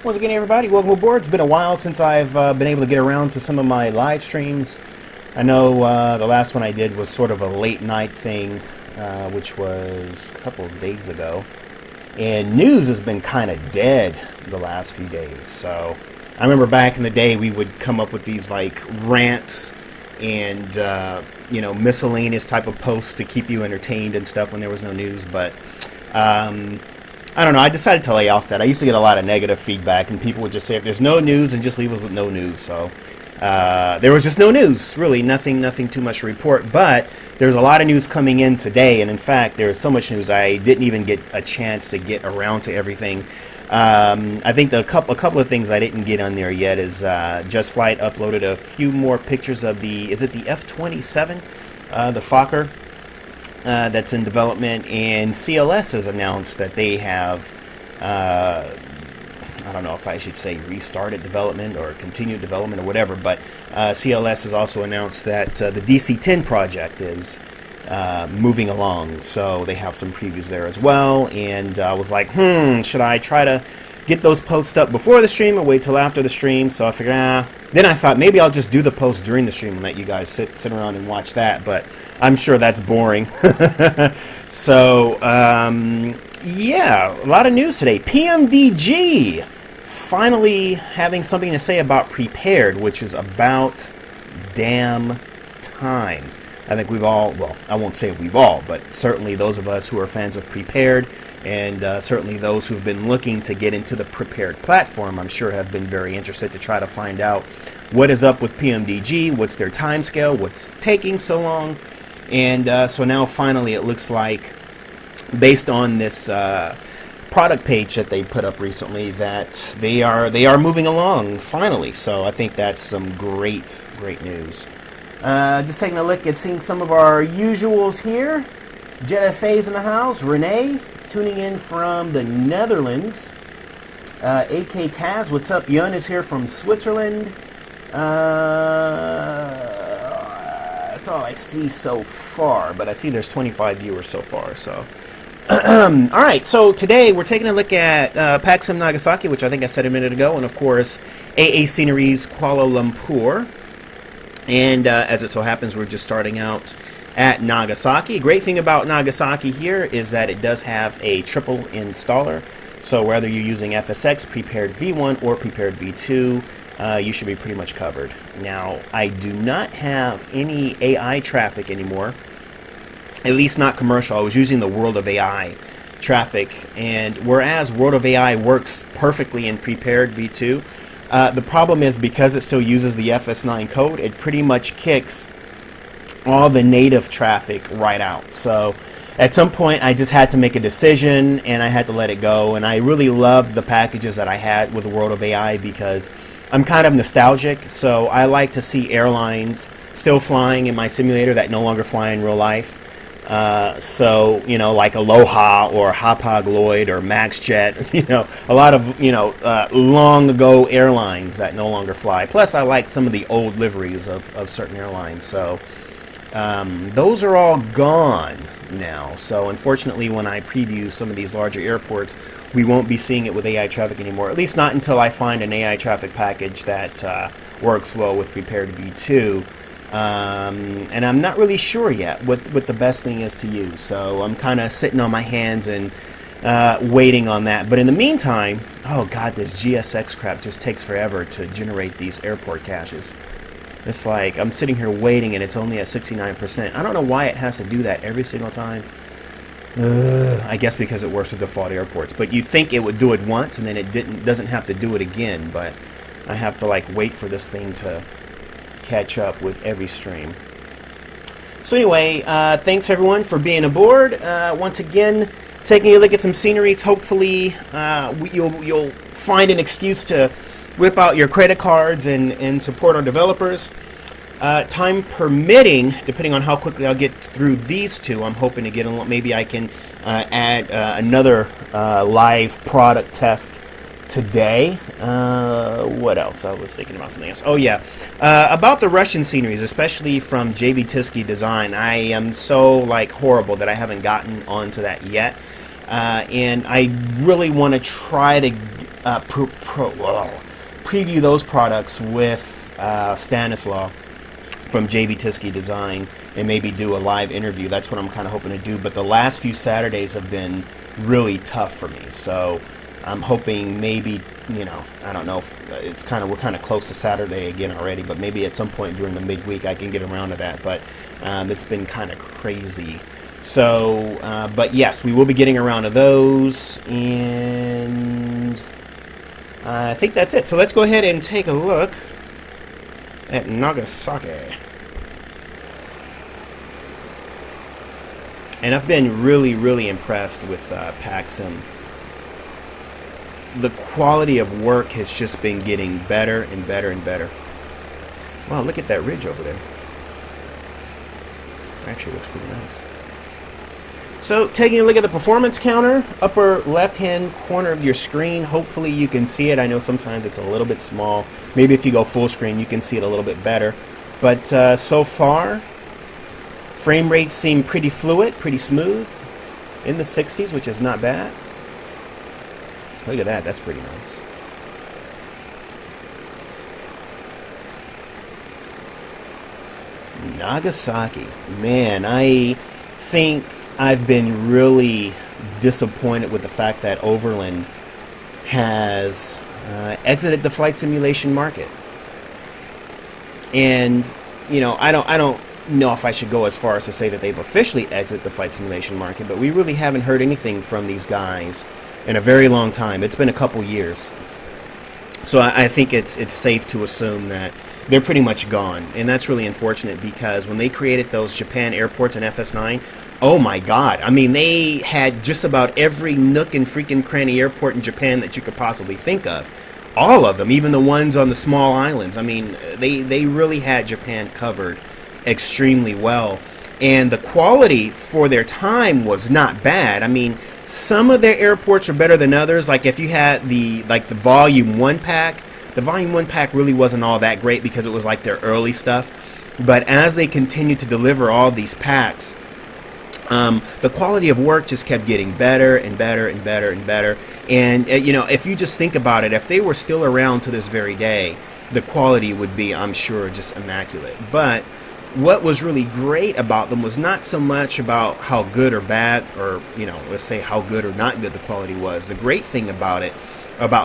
Once again, everybody, welcome aboard. It's been a while since I've been able to get around to some of my live streams. I know the last one I did was sort of a late night thing, which was a couple of days ago. And news has been kind of dead the last few days. So I remember back in the day we would come up with these like rants and miscellaneous type of posts to keep you entertained and stuff when there was no news. But I don't know, I decided to lay off that. I used to get a lot of negative feedback, and people would just say if there's no news, and just leave us with no news. So there was just no news, really, nothing too much to report. But there's a lot of news coming in today, and in fact, there's so much news I didn't even get a chance to get around to everything. I think a couple of things I didn't get on there yet is Just Flight uploaded a few more pictures of the, is it the F-27, the Fokker? That's in development, and CLS has announced that they have, I don't know if I should say restarted development or continued development or whatever, but CLS has also announced that the DC-10 project is moving along, so they have some previews there as well. And I was like, should I try to get those posts up before the stream or wait till after the stream? So I figured, then I thought maybe I'll just do the post during the stream and let you guys sit around and watch that, but I'm sure that's boring. So, yeah, a lot of news today. PMDG finally having something to say about Prepared, which is about damn time. I think we've all, well, I won't say we've all, but certainly those of us who are fans of Prepared, and certainly those who've been looking to get into the Prepared platform, I'm sure have been very interested to try to find out what is up with PMDG, what's their time scale, what's taking so long. And so now finally it looks like, based on this product page that they put up recently, that they are moving along finally. So I think that's some great news. Just taking a look at seeing some of our usuals here. Jet FA's in the house. Renee tuning in from the Netherlands. AK Kaz, what's up? Yun is here from Switzerland. That's all I see so far, but I see there's 25 viewers so far. So, all right. So today we're taking a look at PacSim Nagasaki, which I think I said a minute ago, and of course AA Sceneries Kuala Lumpur. And as it so happens, we're just starting out at Nagasaki. Great thing about Nagasaki here is that it does have a triple installer. So whether you're using FSX, Prepared V1, or Prepared V2, you should be pretty much covered. Now, I do not have any AI traffic anymore, at least not commercial. I was using the World of AI traffic, and whereas World of AI works perfectly in Prepared V2, the problem is because it still uses the FS9 code, it pretty much kicks all the native traffic right out. So at some point I just had to make a decision and I had to let it go. And I really loved the packages that I had with the World of AI because I'm kind of nostalgic, so I like to see airlines still flying in my simulator that no longer fly in real life. So, like Aloha or Hapag-Lloyd or MaxJet, a lot of, long ago airlines that no longer fly. Plus, I like some of the old liveries of certain airlines. So, those are all gone now. So, unfortunately, when I preview some of these larger airports, we won't be seeing it with AI traffic anymore, at least not until I find an AI traffic package that works well with Prepared V2. And I'm not really sure yet what the best thing is to use. So I'm kind of sitting on my hands and waiting on that. But in the meantime, oh God, this GSX crap just takes forever to generate these airport caches. It's like I'm sitting here waiting and it's only at 69%. I don't know why it has to do that every single time. I guess because it works with default airports. But you'd think it would do it once and then it doesn't have to do it again. But I have to wait for this thing to catch up with every stream. So anyway, thanks everyone for being aboard. Once again, taking a look at some sceneries. Hopefully you'll find an excuse to whip out your credit cards and support our developers. Time permitting, depending on how quickly I'll get through these two, I'm hoping to get maybe I can add another live product test today. What else? I was thinking about something else. Oh yeah, about the Russian sceneries, especially from JV Tisky Design. I am so horrible that I haven't gotten onto that yet, and I really want to try to preview those products with Stanislaw from JV Tiski Design and maybe do a live interview. That's what I'm kind of hoping to do. But the last few Saturdays have been really tough for me. So I'm hoping maybe, I don't know. If we're kind of close to Saturday again already, but maybe at some point during the midweek I can get around to that. But it's been kind of crazy. So, but yes, we will be getting around to those, and I think that's it. So let's go ahead and take a look at Nagasaki. And I've been really, really impressed with PacSim. The quality of work has just been getting better and better and better. Wow, look at that ridge over there. Actually looks pretty nice. So, taking a look at the performance counter, upper left-hand corner of your screen. Hopefully you can see it. I know sometimes it's a little bit small. Maybe if you go full screen, you can see it a little bit better. But so far, frame rates seem pretty fluid, pretty smooth, in the 60s, which is not bad. Look at that. That's pretty nice. Nagasaki. Man, I think I've been really disappointed with the fact that Overland has exited the flight simulation market. And, I don't know if I should go as far as to say that they've officially exited the flight simulation market, but we really haven't heard anything from these guys in a very long time. It's been a couple years. So I think it's safe to assume that they're pretty much gone. And that's really unfortunate because when they created those Japan airports in FS9, oh my God. I mean, they had just about every nook and freaking cranny airport in Japan that you could possibly think of. All of them, even the ones on the small islands. I mean, they really had Japan covered extremely well. And the quality for their time was not bad. I mean, some of their airports are better than others. Like if you had the Volume 1 pack, the Volume 1 pack really wasn't all that great because it was like their early stuff. But as they continued to deliver all these packs, the quality of work just kept getting better and better and better and better. And, if you just think about it, if they were still around to this very day, the quality would be, I'm sure, just immaculate. But what was really great about them was not so much about how good or bad, or, let's say how good or not good the quality was. The great thing about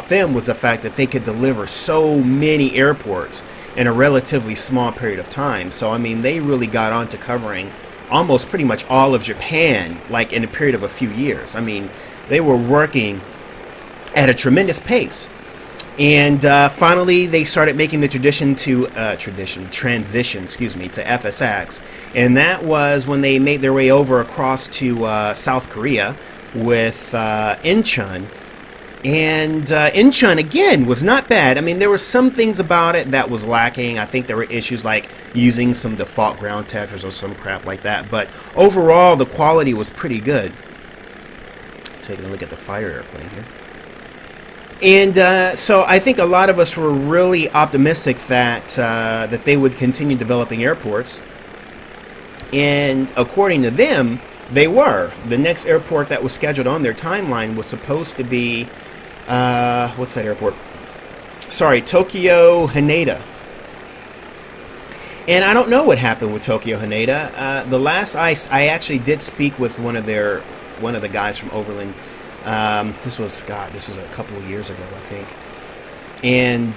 them was the fact that they could deliver so many airports in a relatively small period of time. So, I mean, they really got on to covering almost pretty much all of Japan, like in a period of a few years. I mean, they were working at a tremendous pace. And finally, they started making the transition to FSX, and that was when they made their way over across to South Korea with Incheon. And Incheon, again, was not bad. I mean, there were some things about it that was lacking. I think there were issues like using some default ground tethers or some crap like that. But overall, the quality was pretty good. Taking a look at the fire airplane here. And so I think a lot of us were really optimistic that that they would continue developing airports. And according to them, they were. The next airport that was scheduled on their timeline was supposed to be, what's that airport? Sorry, Tokyo Haneda. And I don't know what happened with Tokyo Haneda. The last I actually did speak with one of the guys from Overland. This was a couple of years ago, I think. And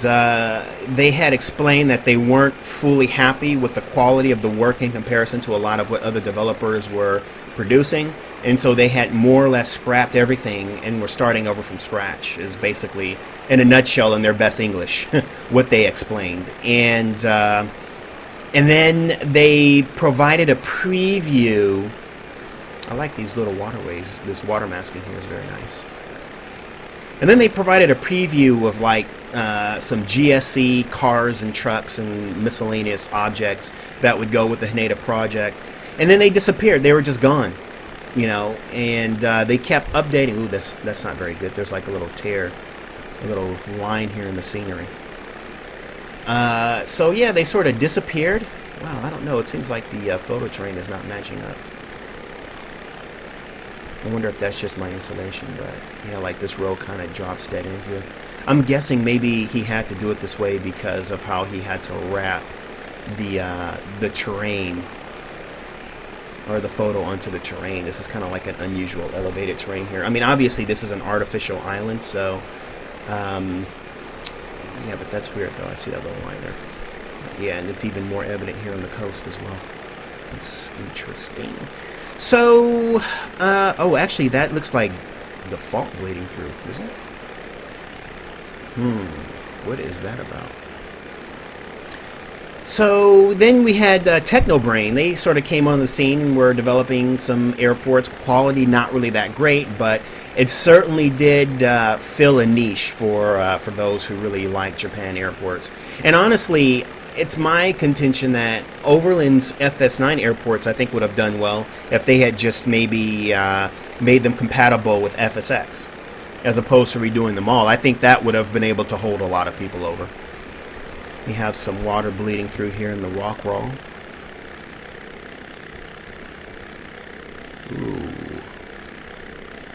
they had explained that they weren't fully happy with the quality of the work in comparison to a lot of what other developers were producing. And so they had more or less scrapped everything and were starting over from scratch, is basically, in a nutshell, in their best English, what they explained. And then they provided a preview. I like these little waterways. This water mask in here is very nice. And then they provided a preview of like some GSC cars and trucks and miscellaneous objects that would go with the Haneda project. And then they disappeared. They were just gone, and they kept updating. Ooh, that's not very good. There's like a little tear, a little line here in the scenery. So yeah, they sort of disappeared. Wow, I don't know. It seems like the photo train is not matching up. I wonder if that's just my installation, but like this row kind of drops dead in here. I'm guessing maybe he had to do it this way because of how he had to wrap the terrain, or the photo onto the terrain. This is kind of like an unusual elevated terrain here. I mean, obviously this is an artificial island, so yeah, but that's weird though. I see that little line there. Yeah, and it's even more evident here on the coast as well. It's interesting. So, oh, actually, that looks like the fault bleeding through, isn't it? What is that about? So then we had Technobrain. They sort of came on the scene and were developing some airports. Quality not really that great, but it certainly did fill a niche for those who really like Japan airports. And honestly, it's my contention that Overland's FS9 airports, I think, would have done well if they had just maybe made them compatible with FSX, as opposed to redoing them all. I think that would have been able to hold a lot of people over. We have some water bleeding through here in the rock wall. Ooh.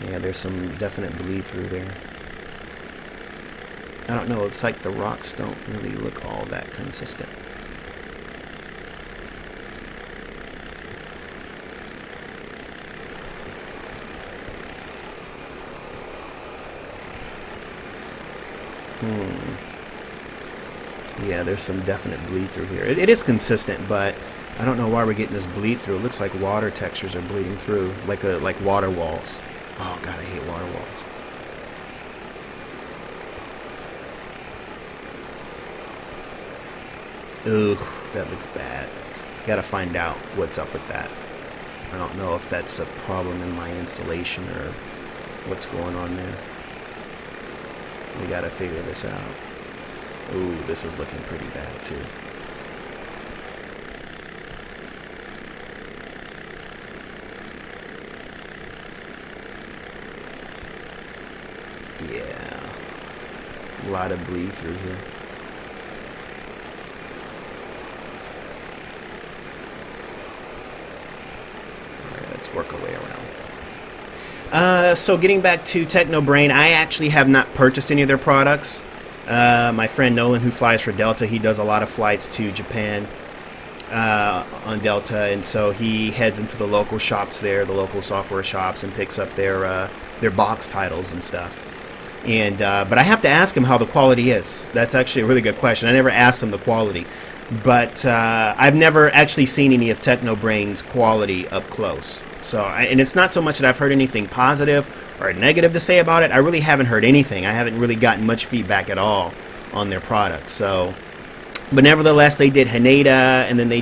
Yeah, there's some definite bleed through there. I don't know, it's like the rocks don't really look all that consistent. Yeah, there's some definite bleed through here. It is consistent, but I don't know why we're getting this bleed through. It looks like water textures are bleeding through, like water walls. Oh god, I hate water walls. Ugh, that looks bad. Gotta find out what's up with that. I don't know if that's a problem in my installation or what's going on there. We gotta figure this out. Ooh, this is looking pretty bad too. Yeah. A lot of bleed through here. Alright, let's work our way around. So getting back to Technobrain, I actually have not purchased any of their products. My friend Nolan, who flies for Delta, he does a lot of flights to Japan on Delta, and so he heads into the local shops there, the local software shops, and picks up their box titles and stuff. And but I have to ask him how the quality is. That's actually a really good question. I never asked him the quality, but I've never actually seen any of Technobrain's quality up close. So, and it's not so much that I've heard anything positive or negative to say about it. I really haven't heard anything. I haven't really gotten much feedback at all on their product. So, but nevertheless, they did Haneda, and then they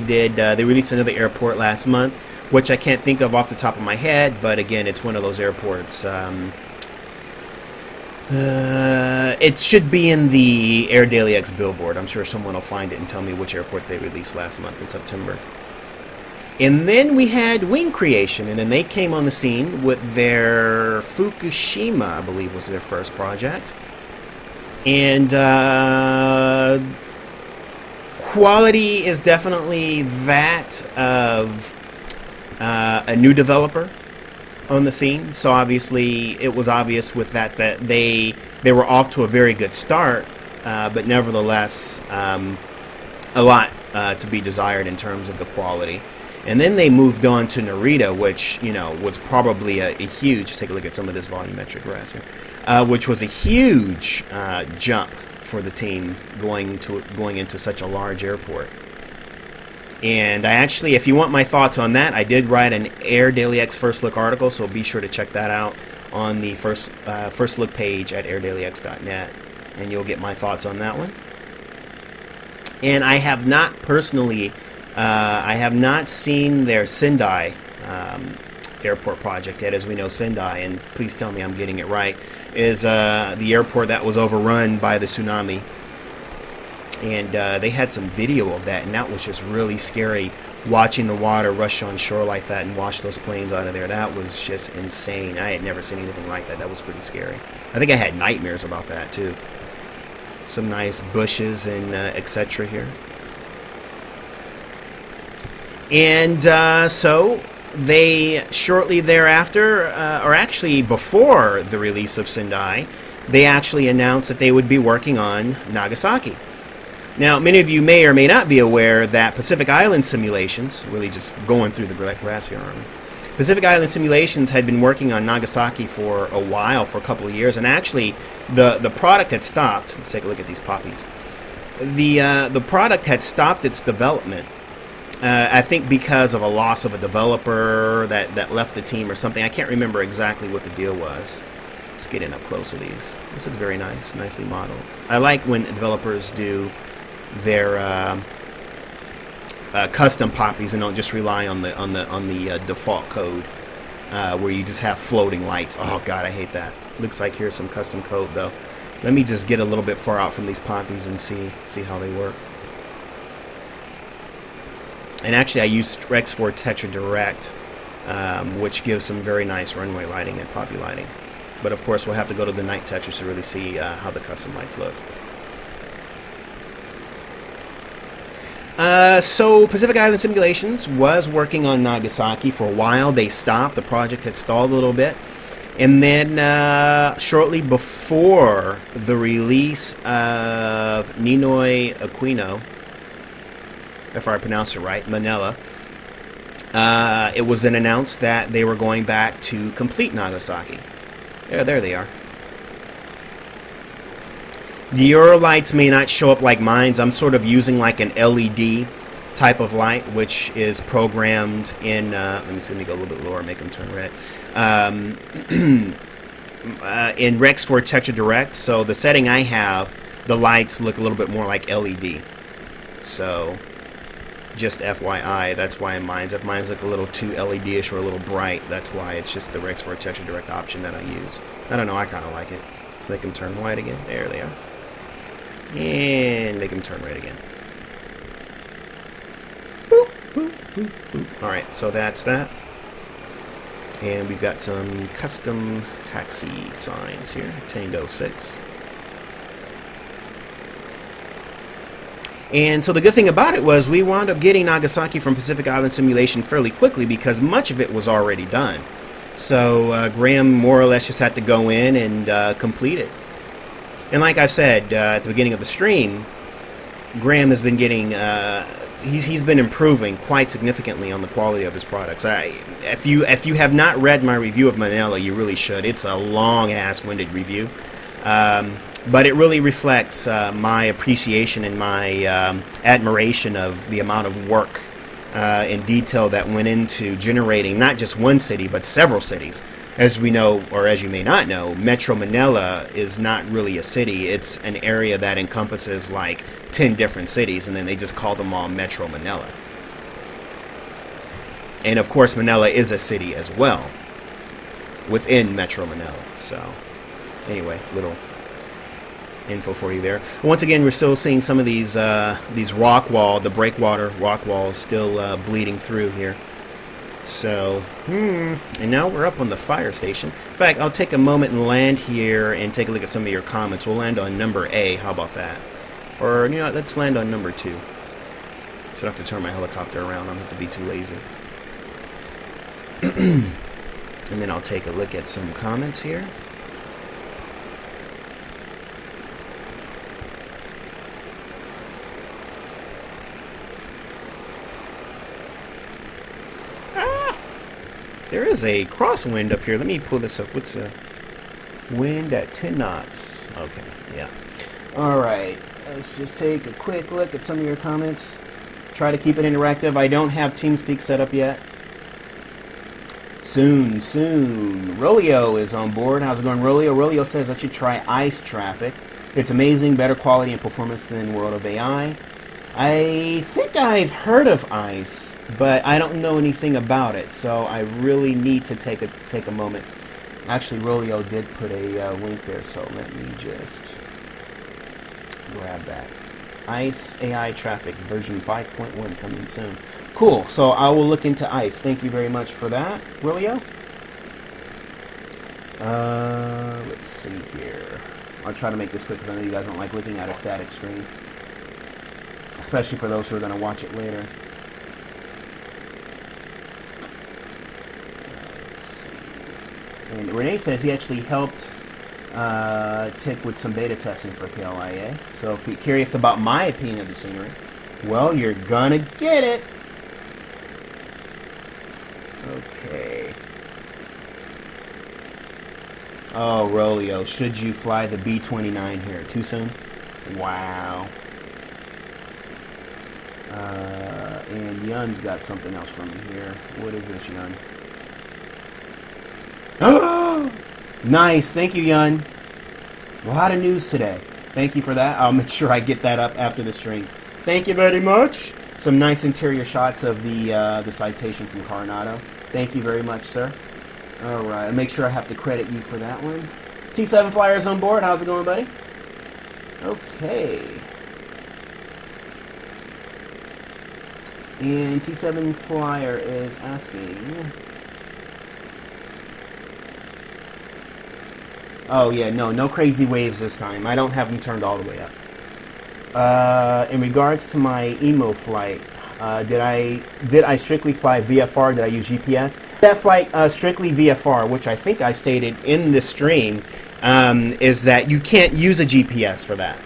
released another airport last month, which I can't think of off the top of my head. But again, it's one of those airports. It should be in the AirDailyX billboard. I'm sure someone will find it and tell me which airport they released last month in September. And then we had Wing Creation, and then they came on the scene with their Fukushima, I believe was their first project. And quality is definitely that of a new developer on the scene. So obviously it was obvious with that they were off to a very good start, but nevertheless a lot to be desired in terms of the quality. And then they moved on to Narita, which, you know, was probably a huge, take a look at some of this volumetric graphs here, which was a huge jump for the team going into such a large airport. And I actually, if you want my thoughts on that, I did write an AirDailyX First Look article, so be sure to check that out on the First Look page at airdailyx.net, and you'll get my thoughts on that one. And I have not personally... I have not seen their Sendai airport project yet. As we know, Sendai, and please tell me I'm getting it right, is the airport that was overrun by the tsunami. And they had some video of that, and that was just really scary, watching the water rush on shore like that and wash those planes out of there. That was just insane. I had never seen anything like that. That was pretty scary. I think I had nightmares about that, too. Some nice bushes and etc. here. And so they shortly thereafter, or actually before the release of Sendai, they actually announced that they would be working on Nagasaki. Now, many of you may or may not be aware that Pacific Island Simulations, really just going through the grass here, aren't we? Pacific Island Simulations had been working on Nagasaki for a while, for a couple of years, and actually the product had stopped. Let's take a look at these poppies. The product had stopped its development, I think because of a loss of a developer that left the team or something. I can't remember exactly what the deal was. Let's get in up close to these. This looks very nice, nicely modeled. I like when developers do their custom poppies and don't just rely on the default code where you just have floating lights. Oh God, I hate that. Looks like here's some custom code though. Let me just get a little bit far out from these poppies and see how they work. And actually, I used Rex4 Tetra Direct, which gives some very nice runway lighting and poppy lighting. But of course, we'll have to go to the night Tetras to really see how the custom lights look. So Pacific Island Simulations was working on Nagasaki for a while. They stopped. The project had stalled a little bit. And then shortly before the release of Ninoy Aquino, if I pronounce it right, Manila, it was then announced that they were going back to complete Nagasaki. There they are. The Euro lights may not show up like mine. I'm sort of using like an LED type of light, which is programmed in, let me go a little bit lower, make them turn red, in Rex4 Tetra Direct. So the setting I have, the lights look a little bit more like LED. So just FYI, that's why mine's, if mine's look a little too LED-ish or a little bright, that's why it's just the Rex4 Tetra Direct option that I use. I don't know, I kind of like it. Let's make them turn white again. There they are. And make them turn red again. Boop, boop, boop, boop. Alright, so that's that. And we've got some custom taxi signs here. Tango 6. And so the good thing about it was we wound up getting Nagasaki from Pacific Island Simulation fairly quickly because much of it was already done. So Graham more or less just had to go in and complete it. And like I've said at the beginning of the stream, Graham has been getting, he's been improving quite significantly on the quality of his products. If you have not read my review of Manila, you really should. It's a long-ass winded review. But it really reflects my appreciation and my admiration of the amount of work and detail that went into generating not just one city, but several cities. As we know, or as you may not know, Metro Manila is not really a city. It's an area that encompasses like 10 different cities, and then they just call them all Metro Manila. And of course, Manila is a city as well within Metro Manila. So anyway, little info for you there. Once again, we're still seeing some of these rock wall, the breakwater rock walls still bleeding through here. So, and now we're up on the fire station. In fact, I'll take a moment and land here and take a look at some of your comments. We'll land on number A. How about that? Or, you know, let's land on number 2. Should have to turn my helicopter around. I don't have to be too lazy. And then I'll take a look at some comments here. There is a crosswind up here. Let me pull this up. What's the wind at 10 knots? Okay, yeah. All right. Let's just take a quick look at some of your comments. Try to keep it interactive. I don't have TeamSpeak set up yet. Soon. Rolio is on board. How's it going, Rolio? Rolio says I should try ICE traffic. It's amazing, better quality and performance than World of AI. I think I've heard of ICE, but I don't know anything about it, so I really need to take a moment. Actually, Rolio did put a link there, so let me just grab that. ICE AI traffic version 5.1 coming soon. Cool, so I will look into ICE. Thank you very much for that, Rolio. Let's see here. I'll try to make this quick because I know you guys don't like looking at a static screen, especially for those who are going to watch it later. Let's see. And Renee says he actually helped tick with some beta testing for KLIA. So if you're curious about my opinion of the scenery, well, you're gonna get it. Okay. Oh, Rolio, should you fly the B-29 here? Too soon? Wow. And Yun's got something else from me here. What is this, Yun? Oh! Nice. Thank you, Yun. A lot of news today. Thank you for that. I'll make sure I get that up after the stream. Thank you very much. Some nice interior shots of the citation from Coronado. Thank you very much, sir. All right. I'll make sure I have to credit you for that one. T7 Flyers on board. How's it going, buddy? Okay. And T7 Flyer is asking... Oh, yeah, no crazy waves this time. I don't have them turned all the way up. In regards to my EMO flight, did I strictly fly VFR? Did I use GPS? That flight, strictly VFR, which I think I stated in the stream, is that you can't use a GPS for that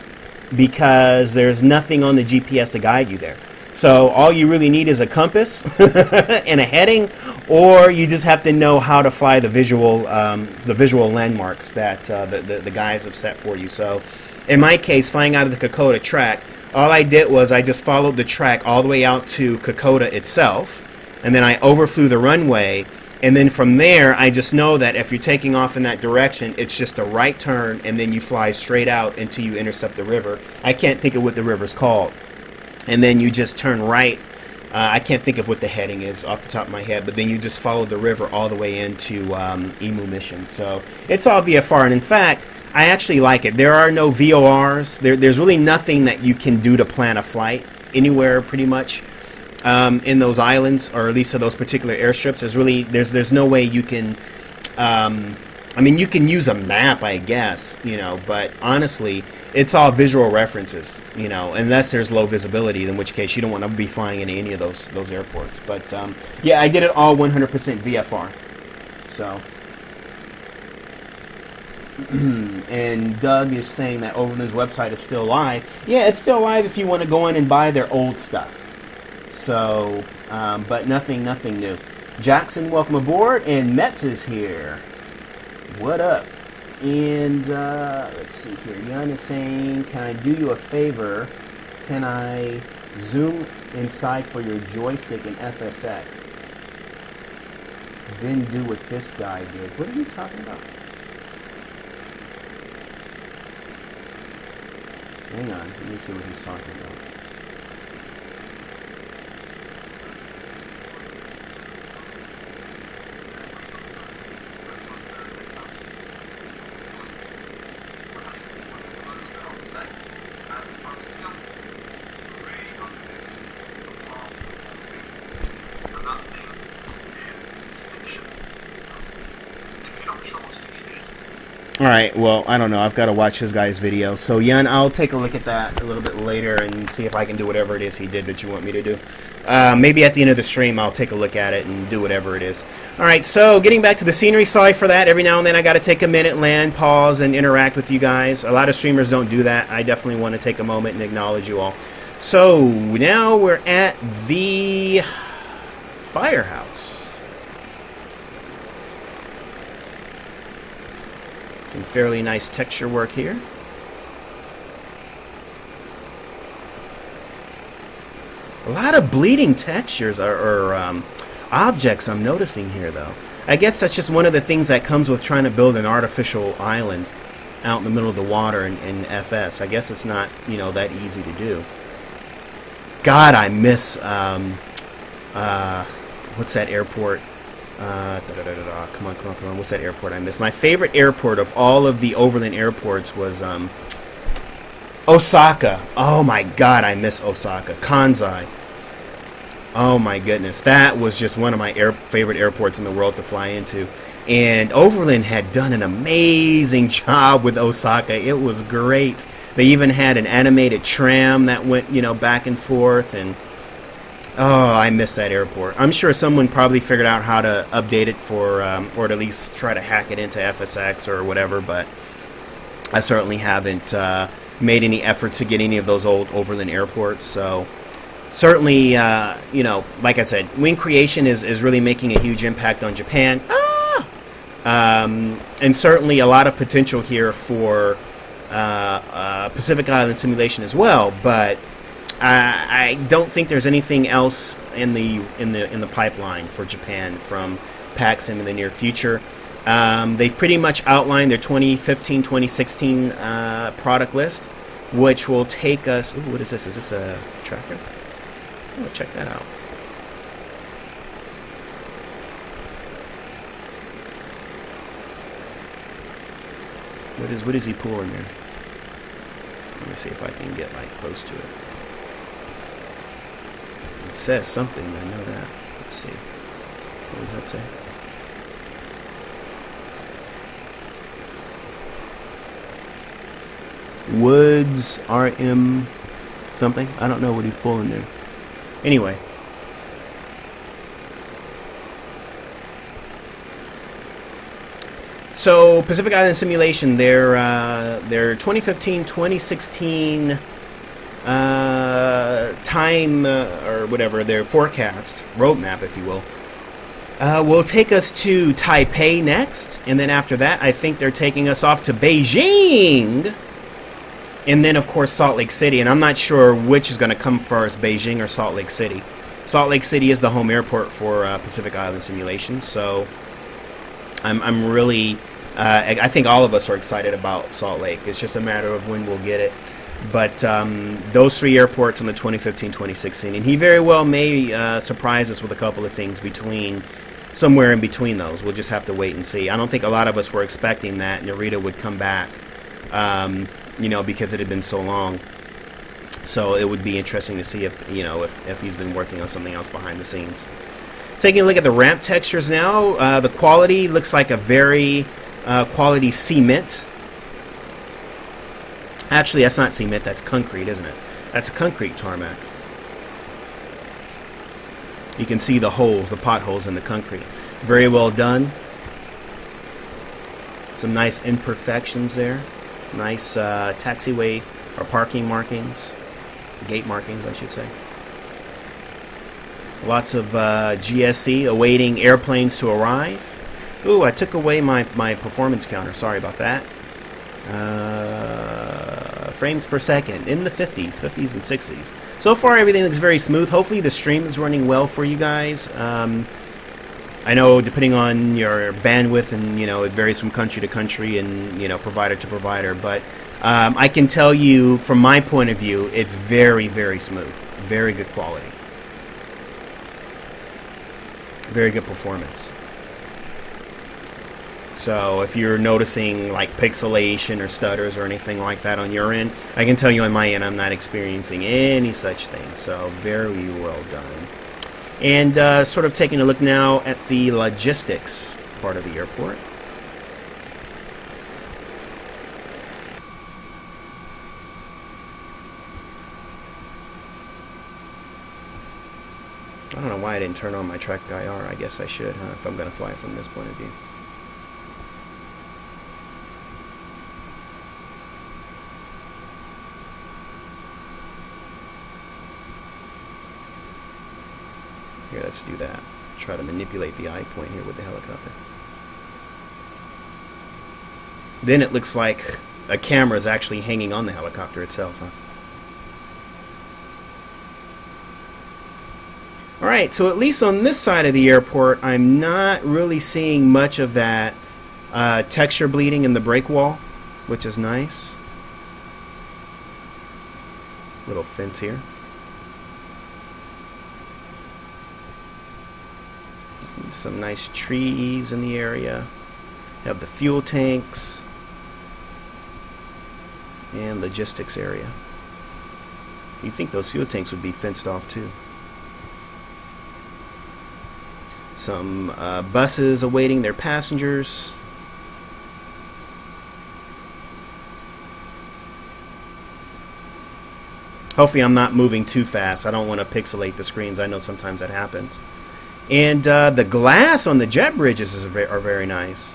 because there's nothing on the GPS to guide you there. So all you really need is a compass and a heading, or you just have to know how to fly the visual landmarks that the guys have set for you. So in my case, flying out of the Kokoda track, all I did was I just followed the track all the way out to Kokoda itself, and then I overflew the runway, and then from there I just know that if you're taking off in that direction, it's just a right turn, and then you fly straight out until you intercept the river. I can't think of what the river's called. And then you just turn right. I can't think of what the heading is off the top of my head, but then you just follow the river all the way into EMU mission. So it's all VFR, and in fact, I actually like it. There are no VORs. There's really nothing that you can do to plan a flight anywhere, pretty much, in those islands, or at least of those particular airstrips. There's no way you can. I mean, you can use a map, I guess, but honestly, it's all visual references, unless there's low visibility, in which case you don't want to be flying into any of those airports. But yeah, I did it all 100% VFR. So, and Doug is saying that Overland's website is still live. Yeah, it's still live if you want to go in and buy their old stuff. So, but nothing new. Jackson, welcome aboard, and Metz is here. What up? And let's see here. Yun is saying, can I do you a favor? Can I zoom inside for your joystick in FSX? Then do what this guy did. What are you talking about? Hang on. Let me see what he's talking about. Alright, well, I don't know. I've got to watch this guy's video. So, Yun, I'll take a look at that a little bit later and see if I can do whatever it is he did that you want me to do. Maybe at the end of the stream I'll take a look at it and do whatever it is. Alright, so getting back to the scenery, sorry for that. Every now and then I got to take a minute, land, pause, and interact with you guys. A lot of streamers don't do that. I definitely want to take a moment and acknowledge you all. So, now we're at the firehouse. Some fairly nice texture work here. A lot of bleeding textures or objects I'm noticing here, though. I guess that's just one of the things that comes with trying to build an artificial island out in the middle of the water in FS. I guess it's not, that easy to do. God, I miss, what's that airport? Come on. What's that airport I miss? My favorite airport of all of the Overland airports was Osaka. Oh my God, I miss Osaka. Kansai. Oh my goodness, that was just one of my favorite airports in the world to fly into. And Overland had done an amazing job with Osaka. It was great. They even had an animated tram that went, back and forth, and oh, I miss that airport. I'm sure someone probably figured out how to update it for, or at least try to hack it into FSX or whatever, but I certainly haven't made any efforts to get any of those old overland airports. So certainly, you know, like I said, wing creation is really making a huge impact on Japan. And certainly a lot of potential here for Pacific Island simulation as well. But I don't think there's anything else in the pipeline for Japan from PacSim in the near future. They've pretty much outlined their 2015-2016 product list, which will take us. Ooh, what is this? Is this a tracker? Oh, check that out. What is he pulling there? Let me see if I can get like close to it. It says something, I know that. Let's see. What does that say? Woods RM something? I don't know what he's pulling there. Anyway. So Pacific Island Simulation, their 2015-2016 time or whatever, their forecast roadmap, if you will take us to Taipei next, and then after that, I think they're taking us off to Beijing, and then of course Salt Lake City. And I'm not sure which is going to come first, Beijing or Salt Lake City. Salt Lake City is the home airport for Pacific Island Simulation, so I'm really, I think all of us are excited about Salt Lake. It's just a matter of when we'll get it. But those three airports on the 2015-2016, and he very well may surprise us with a couple of things somewhere in between those. We'll just have to wait and see. I don't think a lot of us were expecting that Narita would come back, you know, because it had been so long. So it would be interesting to see if, you know, if he's been working on something else behind the scenes. Taking a look at the ramp textures now, the quality looks like a very quality cement. Actually, that's not cement, that's concrete, isn't it? That's a concrete tarmac. You can see the holes, the potholes in the concrete. Very well done. Some nice imperfections there. Nice taxiway or parking markings. Gate markings, I should say. Lots of GSC awaiting airplanes to arrive. Ooh, I took away my performance counter. Sorry about that. Frames per second in the 50s and 60s. So far, everything looks very smooth. Hopefully, the stream is running well for you guys. I know, depending on your bandwidth, and you know, it varies from country to country and you know, provider to provider. But I can tell you, from my point of view, it's very, very smooth. Very good quality. Very good performance. So if you're noticing like pixelation or stutters or anything like that on your end, I can tell you on my end I'm not experiencing any such thing. So very well done. And sort of taking a look now at the logistics part of the airport. I don't know why I didn't turn on my track IR. I guess I should, huh, if I'm going to fly from this point of view. Here, let's do that. Try to manipulate the eye point here with the helicopter. Then it looks like a camera is actually hanging on the helicopter itself, huh? Alright, so at least on this side of the airport, I'm not really seeing much of that texture bleeding in the brake wall, which is nice. Little fence here. Some nice trees in the area. Have the fuel tanks and logistics area. You'd think those fuel tanks would be fenced off too. Some buses awaiting their passengers. Hopefully I'm not moving too fast. I don't want to pixelate the screens. I know sometimes that happens. And the glass on the jet bridges are very nice.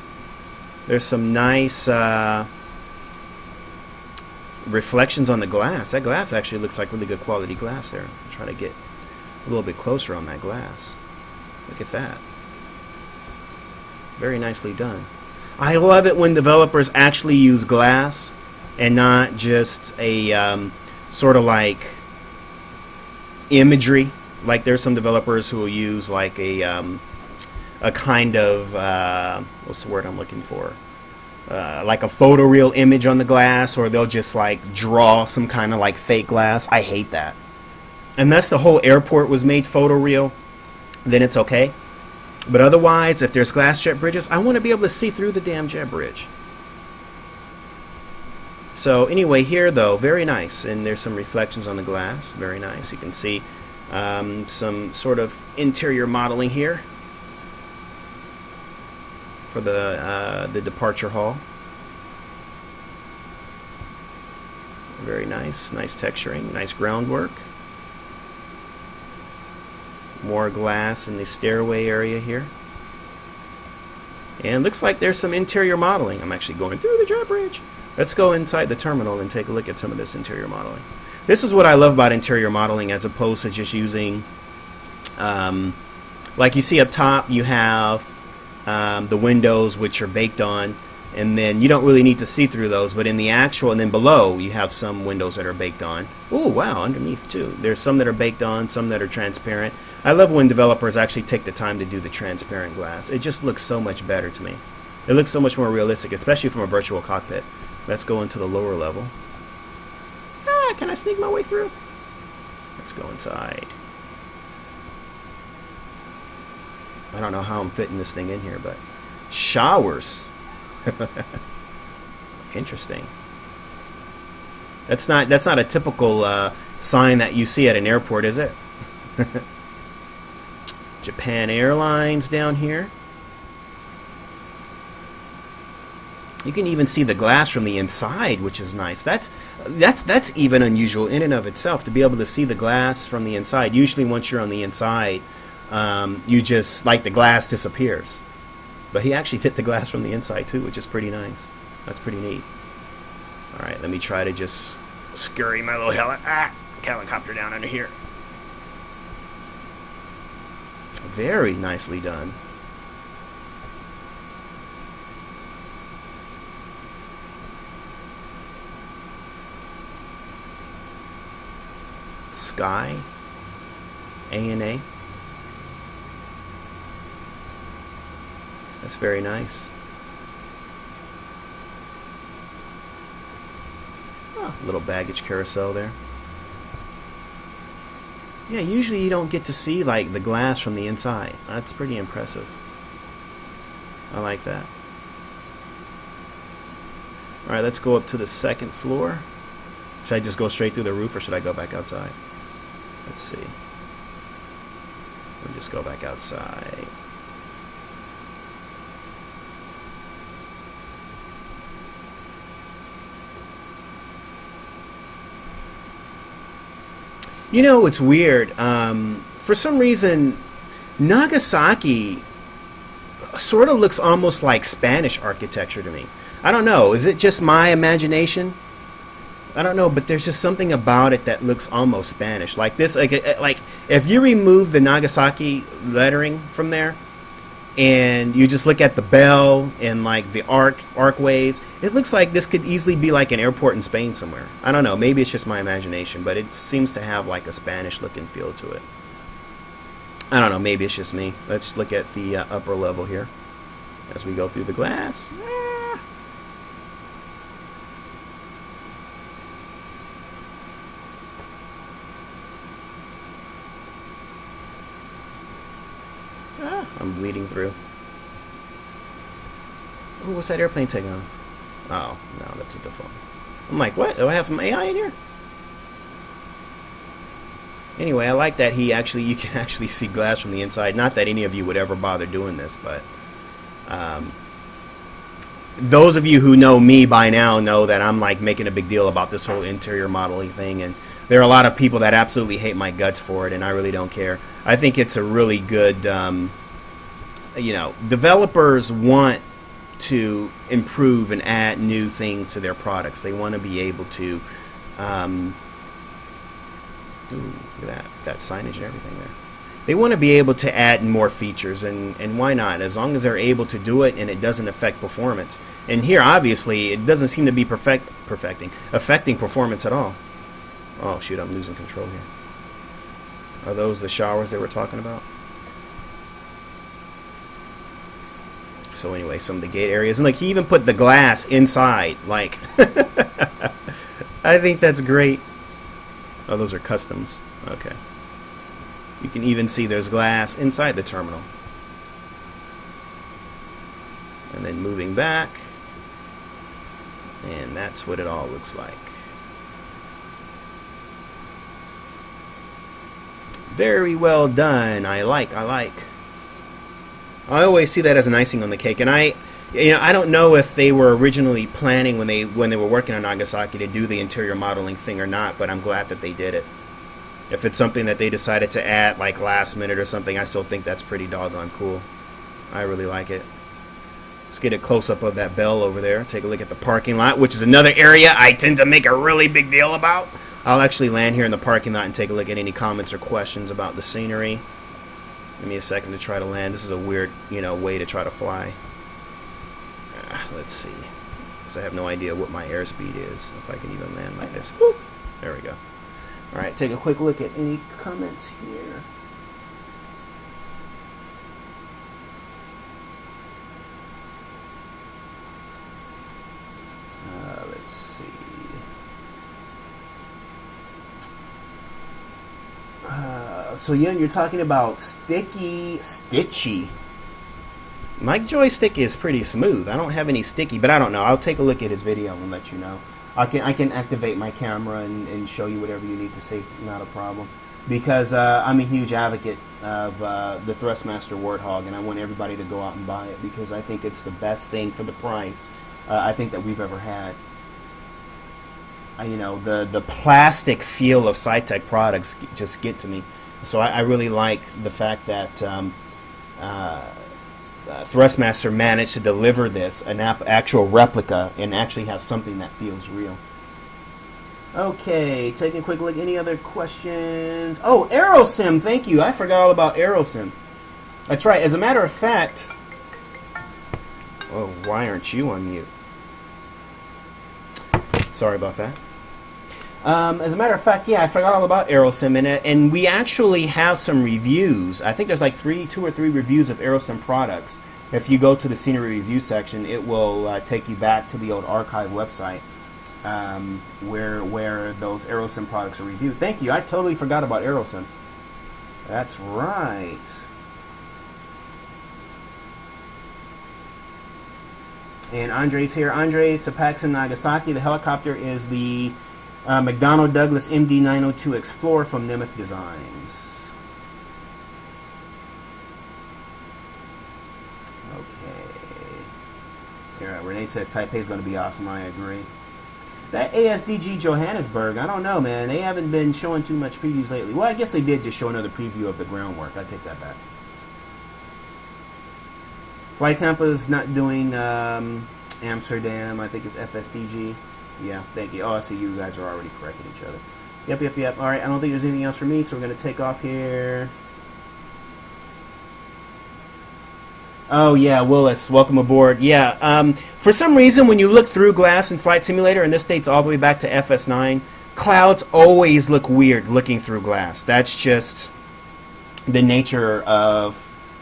There's some nice reflections on the glass. That glass actually looks like really good quality glass there. Try to get a little bit closer on that glass. Look at that. Very nicely done. I love it when developers actually use glass and not just a sort of like imagery. Like there's some developers who will use like a kind of what's the word I'm looking for? Like a photoreal image on the glass, or they'll just like draw some kind of like fake glass. I hate that. Unless the whole airport was made photoreal, then it's okay. But otherwise, if there's glass jet bridges, I want to be able to see through the damn jet bridge. So anyway, here though, very nice, and there's some reflections on the glass. Very nice. You can see some sort of interior modeling here for the departure hall. Very nice, nice texturing, nice groundwork. More glass in the stairway area here. And looks like there's some interior modeling. I'm actually going through the jet bridge. Let's go inside the terminal and take a look at some of this interior modeling. This is what I love about interior modeling, as opposed to just using, like you see up top, you have the windows which are baked on, and then you don't really need to see through those, but in the actual, and then below you have some windows that are baked on. Oh wow, underneath too. There's some that are baked on, some that are transparent. I love when developers actually take the time to do the transparent glass. It just looks so much better to me. It looks so much more realistic, especially from a virtual cockpit. Let's go into the lower level. Ah, can I sneak my way through? Let's go inside. I don't know how I'm fitting this thing in here, but showers. Interesting. That's not a typical sign that you see at an airport, is it? Japan Airlines down here. You can even see the glass from the inside, which is nice. That's even unusual in and of itself, to be able to see the glass from the inside. Usually once you're on the inside, you just, like, the glass disappears. But he actually hit the glass from the inside too, which is pretty nice. That's pretty neat. Alright, let me try to just scurry my little helicopter down under here. Very nicely done. Sky, ANA. That's very nice. Oh, little baggage carousel there. Yeah, usually you don't get to see like the glass from the inside. That's pretty impressive. I like that. Alright, let's go up to the second floor. Should I just go straight through the roof, or should I go back outside? Let's see. We'll just go back outside. You know, it's weird. For some reason, Nagasaki sort of looks almost like Spanish architecture to me. I don't know. Is it just my imagination? I don't know, but there's just something about it that looks almost Spanish. Like this, like if you remove the Nagasaki lettering from there, and you just look at the bell and like the archways, it looks like this could easily be like an airport in Spain somewhere. I don't know, maybe it's just my imagination, but it seems to have like a Spanish looking feel to it. I don't know, maybe it's just me. Let's look at the upper level here as we go through the glass. I'm bleeding through. Oh, what's that airplane taking off? Oh, no, that's a default. I'm like, what? Do I have some AI in here? Anyway, I like that you can actually see glass from the inside. Not that any of you would ever bother doing this, but those of you who know me by now know that I'm like making a big deal about this whole interior modeling thing, and there are a lot of people that absolutely hate my guts for it, and I really don't care. I think it's a really good, you know, developers want to improve and add new things to their products. They want to be able to, ooh, look at that signage and everything there. They want to be able to add more features, and why not? As long as they're able to do it and it doesn't affect performance. And here, obviously, it doesn't seem to be affecting performance at all. Oh, shoot, I'm losing control here. Are those the showers they were talking about? So anyway, some of the gate areas. And like, he even put the glass inside. Like, I think that's great. Oh, those are customs. Okay. You can even see there's glass inside the terminal. And then moving back. And that's what it all looks like. Very well done. I like. I always see that as an icing on the cake. And I don't know if they were originally planning when they were working on Nagasaki to do the interior modeling thing or not, but I'm glad that they did it. If it's something that they decided to add like last minute or something, I still think that's pretty doggone cool. I really like it. Let's get a close-up of that bell over there. Take a look at the parking lot, which is another area I tend to make a really big deal about. I'll actually land here in the parking lot and take a look at any comments or questions about the scenery. Give me a second to try to land. This is a weird, way to try to fly. Let's see. Because I have no idea what my airspeed is. If I can even land like this. Woo! There we go. All right, take a quick look at any comments here. Let's see. So yeah, you're talking about stitchy. My joystick is pretty smooth. I don't have any sticky, but I don't know. I'll take a look at his video and let you know. I can activate my camera and show you whatever you need to see. Not a problem. Because I'm a huge advocate of the Thrustmaster Warthog, and I want everybody to go out and buy it because I think it's the best thing for the price I think that we've ever had. The plastic feel of Cytec products just get to me. So I really like the fact that Thrustmaster managed to deliver this, an actual replica, and actually have something that feels real. Okay, taking a quick look. Any other questions? Oh, AeroSim, thank you. I forgot all about AeroSim. That's right. As a matter of fact... Oh, why aren't you on mute? Sorry about that. As a matter of fact, yeah, I forgot all about AeroSim, and we actually have some reviews. I think there's like 2 or 3 reviews of AeroSim products. If you go to the scenery review section, it will take you back to the old archive website where those AeroSim products are reviewed. Thank you. I totally forgot about AeroSim. That's right. And Andre's here. Andre, it's a PacSim Nagasaki. The helicopter is the McDonnell Douglas MD-902 Explorer from Nemeth Designs. Okay. Yeah, Renee says Taipei is going to be awesome. I agree. That ASDG Johannesburg, I don't know, man. They haven't been showing too much previews lately. Well, I guess they did just show another preview of the groundwork. I take that back. Flight Tampa is not doing Amsterdam. I think it's FSBG. Yeah, thank you. Oh, I see you guys are already correcting each other. Yep. All right, I don't think there's anything else for me, so we're going to take off here. Oh, yeah, Willis, welcome aboard. Yeah, for some reason, when you look through Glass and Flight Simulator, and this dates all the way back to FS9, clouds always look weird looking through Glass. That's just the nature of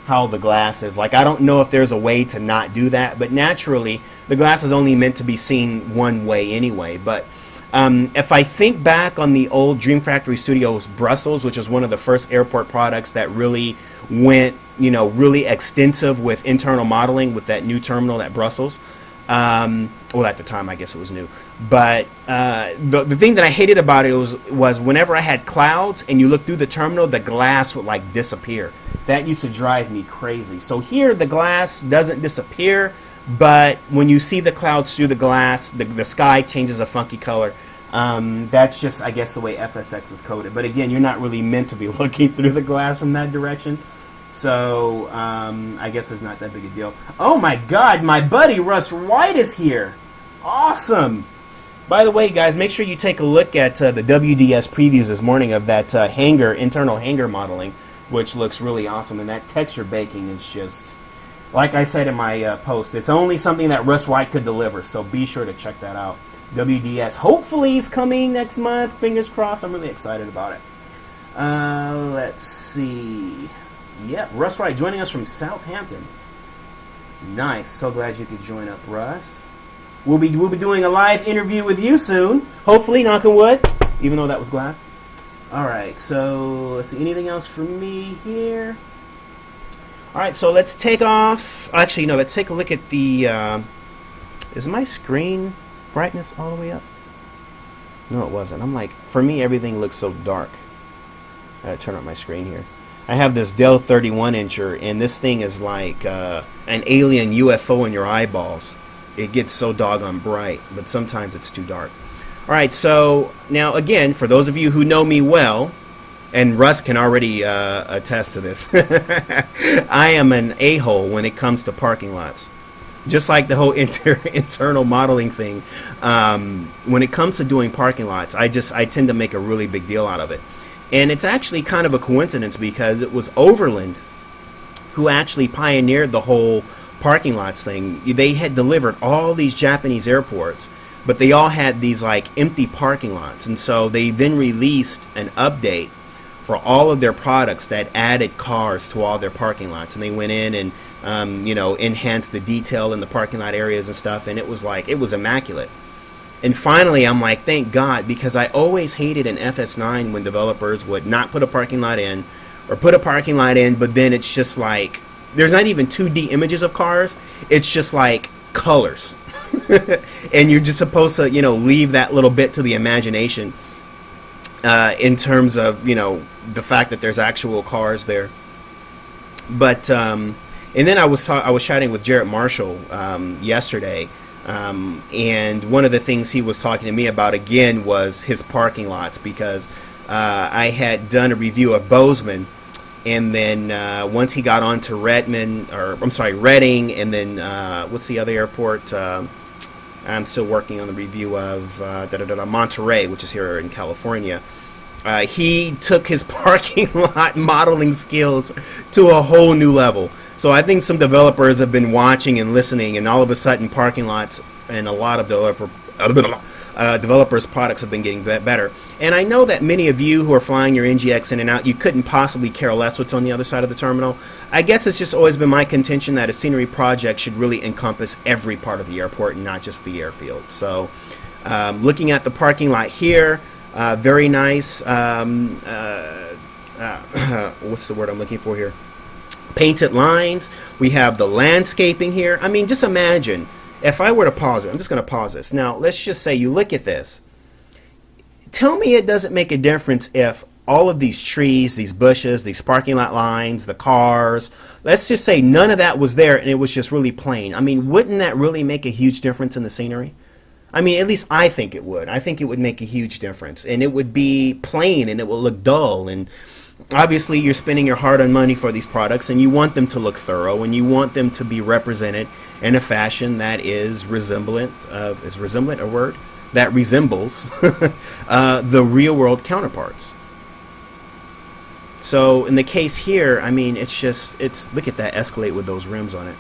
how the glass is. Like, I don't know if there's a way to not do that, but naturally, the glass is only meant to be seen one way anyway. But if I think back on the old Dream Factory Studios Brussels, which was one of the first airport products that really went, really extensive with internal modeling with that new terminal at Brussels. Well, at the time, I guess it was new. But the thing that I hated about it was whenever I had clouds and you look through the terminal, the glass would like disappear. That used to drive me crazy. So here, the glass doesn't disappear, but when you see the clouds through the glass, the sky changes a funky color. That's just, I guess, the way FSX is coded. But again, you're not really meant to be looking through the glass from that direction. So I guess it's not that big a deal. Oh my God, my buddy Russ White is here. Awesome. By the way, guys, make sure you take a look at the WDS previews this morning of that internal hanger modeling, which looks really awesome. And that texture baking is just, like I said in my post, it's only something that Russ White could deliver. So be sure to check that out. WDS hopefully is coming next month. Fingers crossed. I'm really excited about it. Let's see. Yep, Russ White joining us from Southampton. Nice. So glad you could join up, Russ. We'll be doing a live interview with you soon. Hopefully, knock on wood, even though that was glass. All right, so let's see. Anything else from me here? All right, so let's take off. Actually, no, let's take a look at the... is my screen brightness all the way up? No, it wasn't. I'm like, for me, everything looks so dark. I gotta turn up my screen here. I have this Dell 31-incher, and this thing is like an alien UFO in your eyeballs. It gets so doggone bright, but sometimes it's too dark. All right, so now again, for those of you who know me well, and Russ can already attest to this, I am an a-hole when it comes to parking lots. Just like the whole internal modeling thing, when it comes to doing parking lots, I tend to make a really big deal out of it. And it's actually kind of a coincidence because it was Overland who actually pioneered the whole parking lots thing. They had delivered all these Japanese airports, but they all had these like empty parking lots, and so they then released an update for all of their products that added cars to all their parking lots, and they went in and enhanced the detail in the parking lot areas and stuff, and it was immaculate. And finally, I'm like, thank God, because I always hated in FS9 when developers would not put a parking lot in, or put a parking lot in, but then it's just like there's not even 2D images of cars. It's just like colors. And you're just supposed to, leave that little bit to the imagination in terms of, the fact that there's actual cars there. But, and then I was chatting with Jarrett Marshall yesterday, and one of the things he was talking to me about again was his parking lots, because I had done a review of Bozeman. And then once he got on to Reading, and then what's the other airport? I'm still working on the review of Monterey, which is here in California. He took his parking lot modeling skills to a whole new level. So I think some developers have been watching and listening, and all of a sudden parking lots and a lot of developers' products have been getting better. And I know that many of you who are flying your NGX in and out, you couldn't possibly care less what's on the other side of the terminal. I guess it's just always been my contention that a scenery project should really encompass every part of the airport and not just the airfield. So looking at the parking lot here, very nice. What's the word I'm looking for here? Painted lines. We have the landscaping here. I mean, just imagine if I were to pause it. I'm just going to pause this. Now, let's just say you look at this. Tell me it doesn't make a difference if all of these trees, these bushes, these parking lot lines, the cars, let's just say none of that was there and it was just really plain. I mean, wouldn't that really make a huge difference in the scenery? I mean, at least I think it would. I think it would make a huge difference. And it would be plain and it would look dull. And obviously you're spending your hard-earned money for these products and you want them to look thorough and you want them to be represented in a fashion that is resemblant of, is resemblant a word? That resembles the real-world counterparts. So in the case here, I mean, it's look at that Escalade with those rims on it.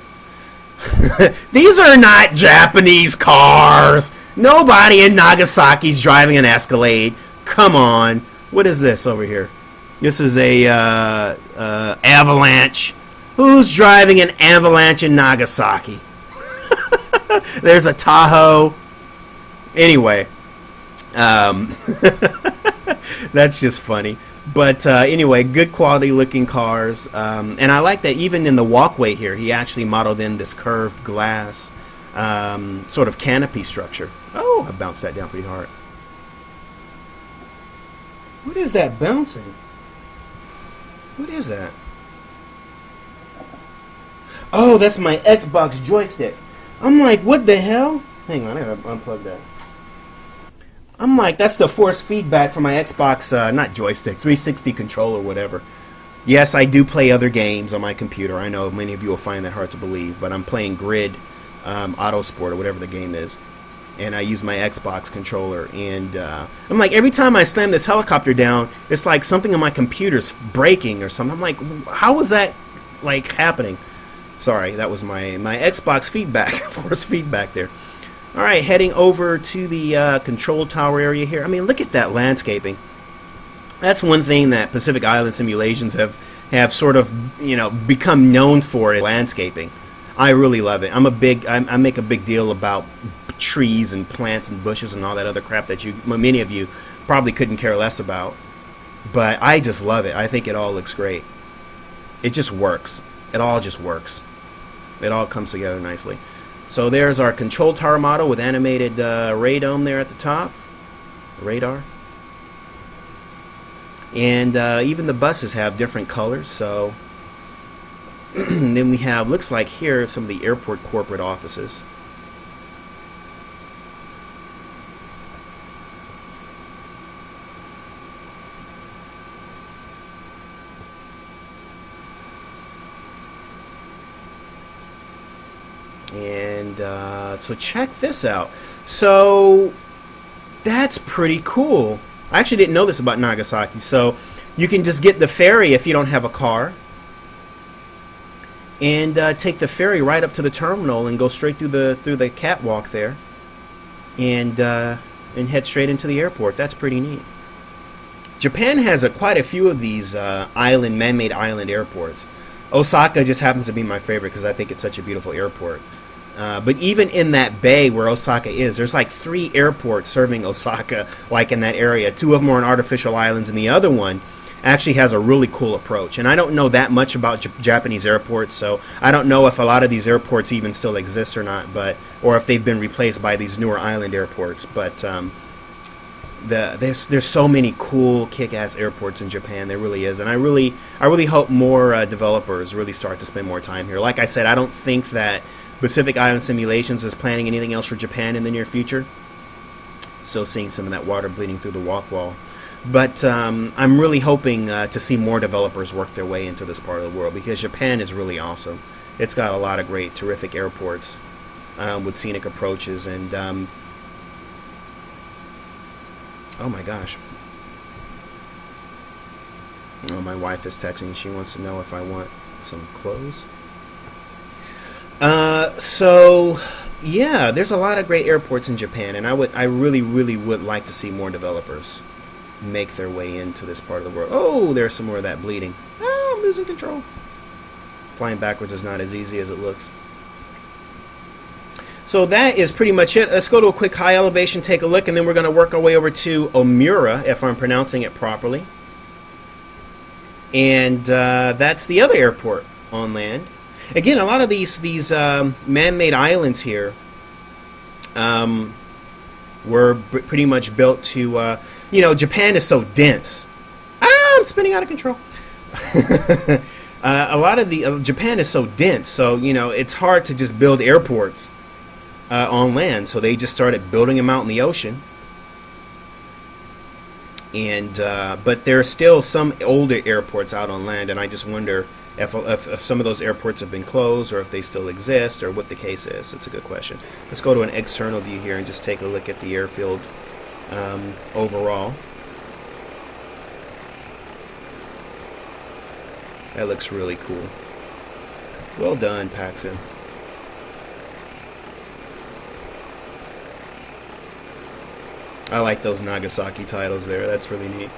These are not Japanese cars. Nobody in Nagasaki's driving an Escalade. Come on. What is this over here? This is a Avalanche. Who's driving an Avalanche in Nagasaki? There's a Tahoe. Anyway, that's just funny. But anyway, good quality looking cars. And I like that even in the walkway here, he actually modeled in this curved glass sort of canopy structure. Oh, I bounced that down pretty hard. What is that bouncing? What is that? Oh, that's my Xbox joystick. I'm like, what the hell? Hang on, I gotta unplug that. I'm like, that's the force feedback from my Xbox, not joystick, 360 controller, whatever. Yes, I do play other games on my computer. I know many of you will find that hard to believe, but I'm playing Grid Autosport or whatever the game is, and I use my Xbox controller. And I'm like, every time I slam this helicopter down, it's like something on my computer's breaking or something. I'm like, how is that like happening? Sorry, that was my Xbox feedback, force feedback there. All right, heading over to the control tower area here. I mean, look at that landscaping. That's one thing that Pacific Island simulations have sort of, you know, become known for, is landscaping. I really love it. I make a big deal about trees and plants and bushes and all that other crap that many of you probably couldn't care less about. But I just love it. I think it all looks great. It just works. It all just works. It all comes together nicely. So there's our control tower model with animated radome there at the top. Radar. And even the buses have different colors. So then we have, looks like here, some of the airport corporate offices. And so check this out. So that's pretty cool. I actually didn't know this about Nagasaki. So you can just get the ferry if you don't have a car, and take the ferry right up to the terminal and go straight through the catwalk there, and head straight into the airport. That's pretty neat. Japan has quite a few of these man-made island airports. Osaka just happens to be my favorite because I think it's such a beautiful airport. But even in that bay where Osaka is, there's like 3 airports serving Osaka, like in that area. 2 of them are on artificial islands, and the other one actually has a really cool approach. And I don't know that much about Japanese airports, so I don't know if a lot of these airports even still exist or not, or if they've been replaced by these newer island airports. But there's so many cool, kick-ass airports in Japan. There really is, and I really hope more developers really start to spend more time here. Like I said, I don't think that Pacific Island Simulations is planning anything else for Japan in the near future. So seeing some of that water bleeding through the walk wall. But I'm really hoping to see more developers work their way into this part of the world, because Japan is really awesome. It's got a lot of great, terrific airports with scenic approaches. And oh my gosh. Oh, my wife is texting. She wants to know if I want some clothes. So yeah, there's a lot of great airports in Japan, and I really would like to see more developers make their way into this part of the world. Oh, there's some more of that bleeding. Oh, I'm losing control. Flying backwards is not as easy as it looks. So that is pretty much it. Let's go to a quick high elevation, take a look, and then we're going to work our way over to Omura, if I'm pronouncing it properly. And that's the other airport on land. Again, a lot of these man-made islands here were pretty much built to, Japan is so dense. I'm spinning out of control. A lot of Japan is so dense, so, it's hard to just build airports on land. So they just started building them out in the ocean. And but there are still some older airports out on land, and I just wonder if some of those airports have been closed, or if they still exist, or what the case is. It's a good question. Let's go to an external view here and just take a look at the airfield overall. That looks really cool. Well done, PacSim. I like those Nagasaki titles there. That's really neat.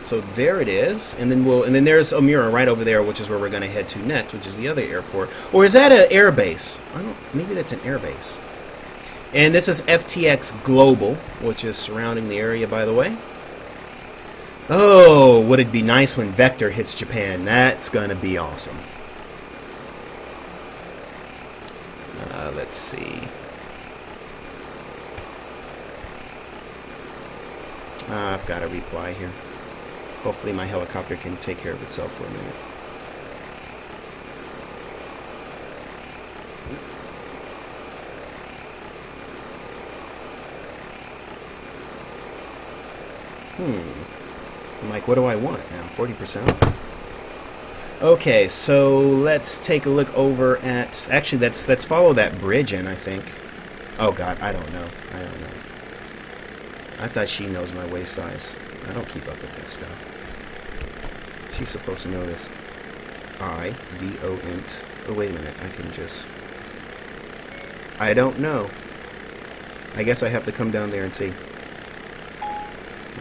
So there it is, and then there's Omura right over there, which is where we're going to head to next, which is the other airport. Or is that an air base? Maybe that's an air base. And this is FTX Global, which is surrounding the area, by the way. Oh, would it be nice when Vector hits Japan? That's going to be awesome. Let's see. I've got a reply here. Hopefully my helicopter can take care of itself for a minute. I'm like, what do I want now? 40% off. Okay, so let's take a look over at... Actually, let's follow that bridge in, I think. Oh, God, I don't know. I thought she knows my waist size. I don't keep up with that stuff. She's supposed to know this. I-D-O-N. Oh, wait a minute. I can just... I don't know. I guess I have to come down there and see.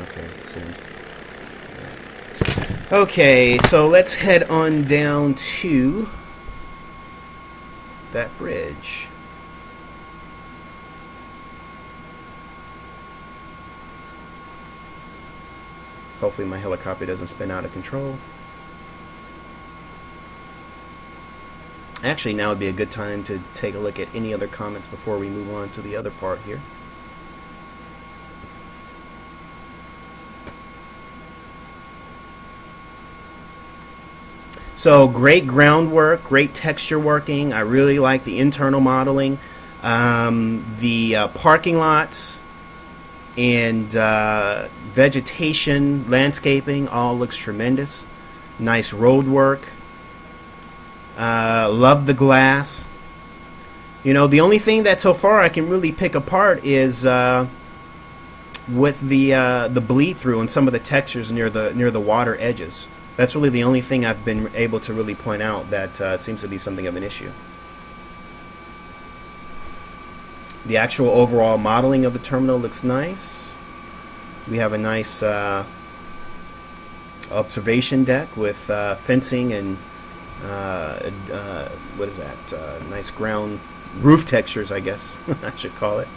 Okay, send. Okay, so let's head on down to that bridge. Hopefully my helicopter doesn't spin out of control. Actually, now would be a good time to take a look at any other comments before we move on to the other part here. So great groundwork, great texture working. I really like the internal modeling. The parking lots and vegetation, landscaping, all looks tremendous. Nice road work. Love the glass. You know, the only thing that so far I can really pick apart is with the bleed through and some of the textures near the water edges. That's really the only thing I've been able to really point out that seems to be something of an issue. The actual overall modeling of the terminal looks nice. We have a nice observation deck with fencing and what is that? Nice ground roof textures, I guess I should call it.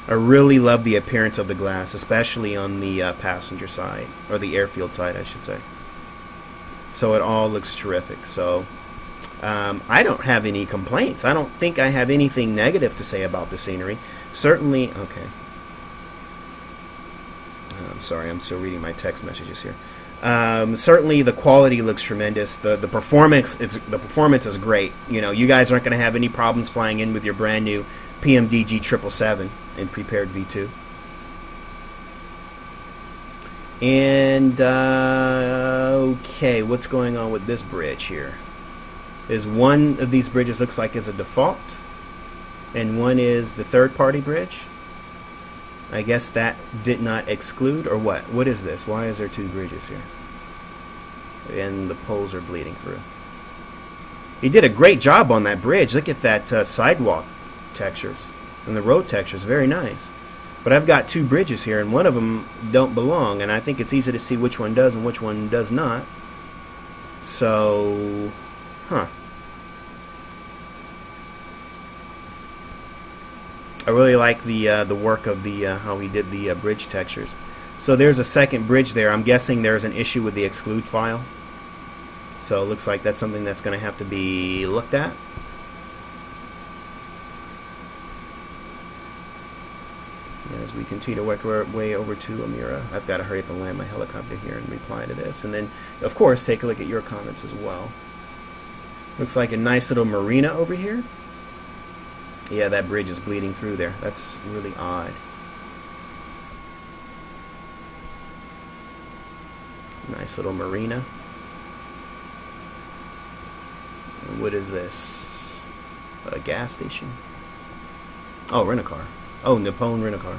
I really love the appearance of the glass, especially on the passenger side, or the airfield side, I should say. So it all looks terrific. So I don't have any complaints. I don't think I have anything negative to say about the scenery. Certainly, okay. I'm sorry, I'm still reading my text messages here. Certainly the quality looks tremendous. The performance is great. You know, you guys aren't going to have any problems flying in with your brand new PMDG 777 in prepared V2. And okay, what's going on with this bridge here? Is one of these bridges looks like is a default, and one is the third-party bridge. I guess that did not exclude, or what? What is this? Why is there two bridges here? And the poles are bleeding through. He did a great job on that bridge. Look at that sidewalk textures and the road textures. Very nice. But I've got two bridges here, and one of them don't belong, and I think it's easy to see which one does and which one does not. So, huh. I really like the work of the how he did the bridge textures. So there's a second bridge there. I'm guessing there's an issue with the exclude file. So it looks like that's something that's going to have to be looked at. As we continue to work our way over to Amira, I've got to hurry up and land my helicopter here and reply to this. And then, of course, take a look at your comments as well. Looks like a nice little marina over here. Yeah, that bridge is bleeding through there. That's really odd. Nice little marina. And what is this? A gas station? Oh, rent-a-car. Oh, Nippon rent-a-car.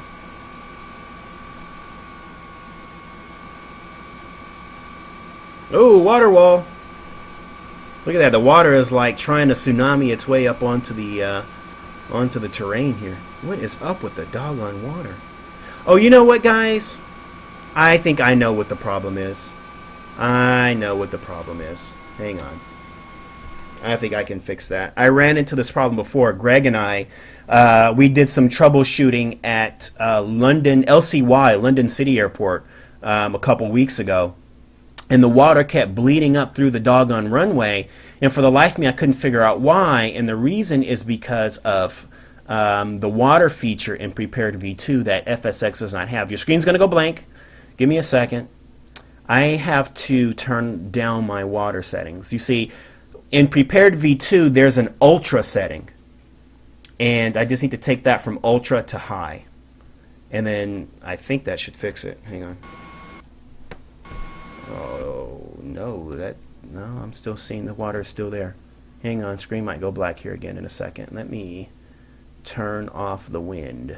Oh, water wall. Look at that. The water is like trying to tsunami its way up onto the terrain here. What is up with the doggone water? Oh, you know what, guys? I think I know what the problem is. I know what the problem is. Hang on. I think I can fix that. I ran into this problem before. Greg and I, we did some troubleshooting at London, LCY, London City Airport, a couple weeks ago. And the water kept bleeding up through the doggone runway. And for the life of me, I couldn't figure out why. And the reason is because of the water feature in Prepared V2 that FSX does not have. Your screen's going to go blank. Give me a second. I have to turn down my water settings. You see, in Prepared V2, there's an ultra setting. And I just need to take that from ultra to high. And then I think that should fix it. Hang on. Oh, no, no, I'm still seeing the water is still there. Hang on, screen might go black here again in a second. Let me turn off the wind.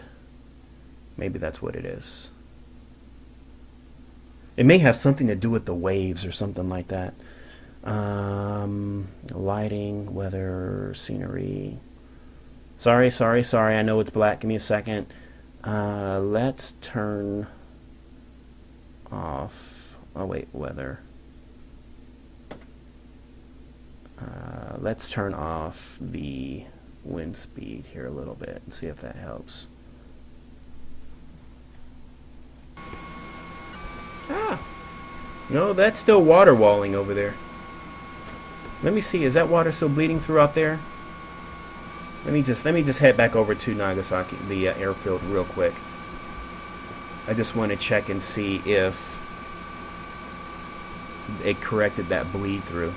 Maybe that's what it is. It may have something to do with the waves or something like that. Lighting, weather, scenery. Sorry. I know it's black. Give me a second. Let's turn off. Oh, wait, weather. Let's turn off the wind speed here a little bit and see if that helps. No, that's still water walling over there. Let me see, is that water still bleeding through out there? Let me just head back over to Nagasaki, the airfield, real quick. I just want to check and see if it corrected that bleed through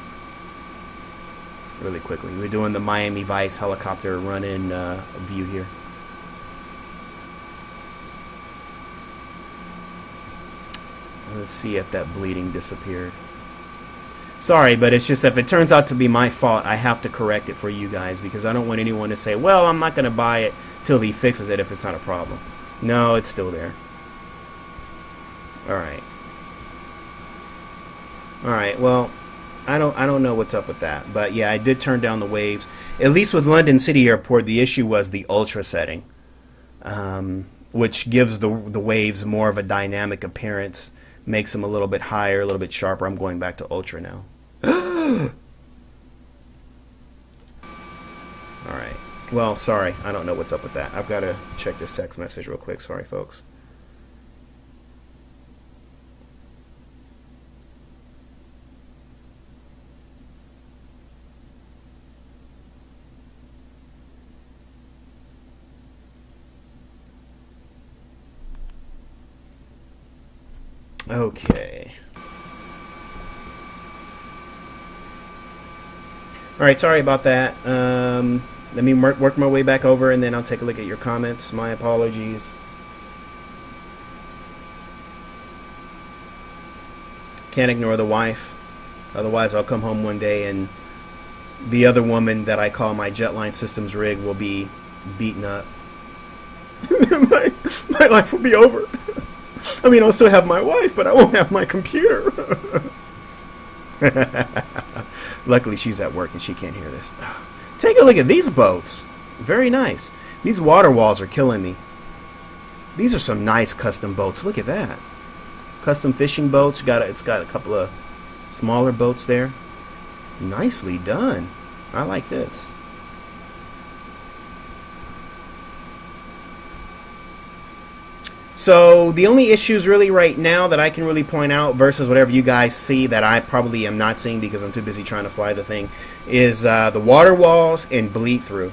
really quickly. We're doing the Miami Vice helicopter run-in view here. Let's see if that bleeding disappeared. Sorry, but it's just if it turns out to be my fault, I have to correct it for you guys because I don't want anyone to say, well, I'm not going to buy it till he fixes it if it's not a problem. No, it's still there. Alright. Alright, well, I don't know what's up with that. But yeah, I did turn down the waves. At least with London City Airport, the issue was the ultra setting, which gives the waves more of a dynamic appearance. Makes them a little bit higher, a little bit sharper. I'm going back to ultra now. Alright. Well, sorry. I don't know what's up with that. I've got to check this text message real quick. Sorry, folks. Okay. Alright, sorry about that. Let me work my way back over and then I'll take a look at your comments. My apologies. Can't ignore the wife. Otherwise, I'll come home one day and the other woman that I call my Jetline Systems rig will be beaten up. my life will be over. I mean, I'll still have my wife, but I won't have my computer. Luckily, she's at work and she can't hear this. Take a look at these boats. Very nice. These water walls are killing me. These are some nice custom boats. Look at that. Custom fishing boats. It's got a couple of smaller boats there. Nicely done. I like this. So the only issues really right now that I can really point out versus whatever you guys see that I probably am not seeing because I'm too busy trying to fly the thing is the water walls and bleed through,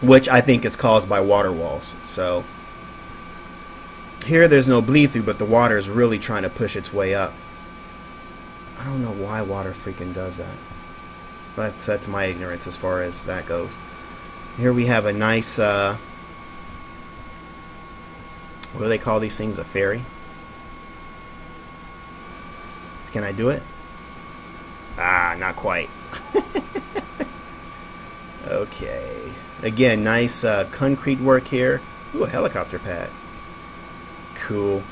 which I think is caused by water walls. So here there's no bleed through, but the water is really trying to push its way up. I don't know why water freaking does that. But that's my ignorance as far as that goes. Here we have a nice what do they call these things? A ferry? Can I do it? Ah, not quite. Okay. Again, nice concrete work here. Ooh, a helicopter pad. Cool.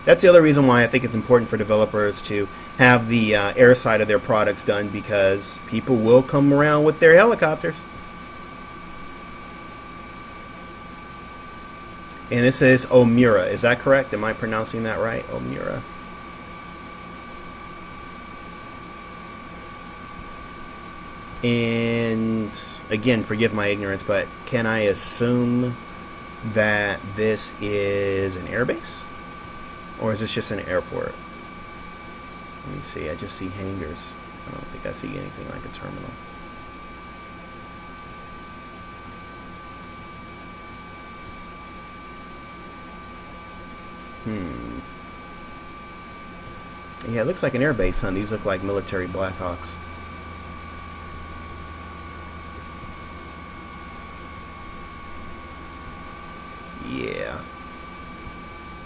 That's the other reason why I think it's important for developers to have the air side of their products done, because people will come around with their helicopters. And this is Omura. Is that correct? Am I pronouncing that right? Omura. And again, forgive my ignorance, but can I assume that this is an airbase? Or is this just an airport? Let me see. I just see hangars. I don't think I see anything like a terminal. Yeah, it looks like an airbase, huh? These look like military Blackhawks. Yeah.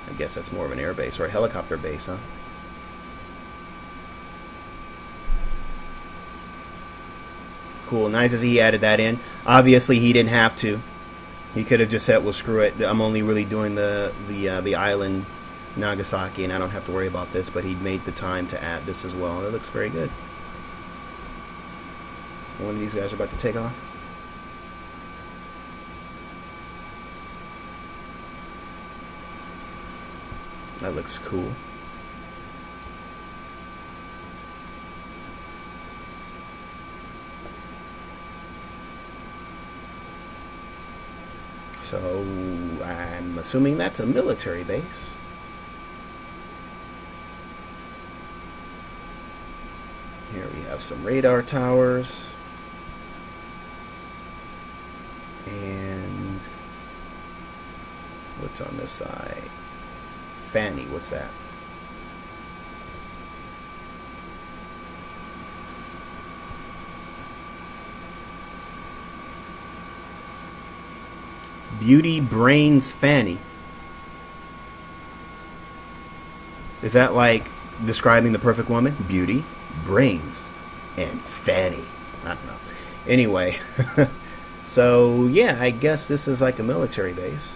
I guess that's more of an airbase or a helicopter base, huh? cool. Nice as he added that in. Obviously, he didn't have to. He could have just said, well, screw it. I'm only really doing the island Nagasaki, and I don't have to worry about this. But he made the time to add this as well. It looks very good. One of these guys are about to take off. That looks cool. So I'm assuming that's a military base. Here we have some radar towers. And what's on this side? Fanny, what's that? Beauty Brains Fanny. Is that like describing the perfect woman? Beauty, brains, and Fanny. I don't know. Anyway, so yeah, I guess this is like a military base.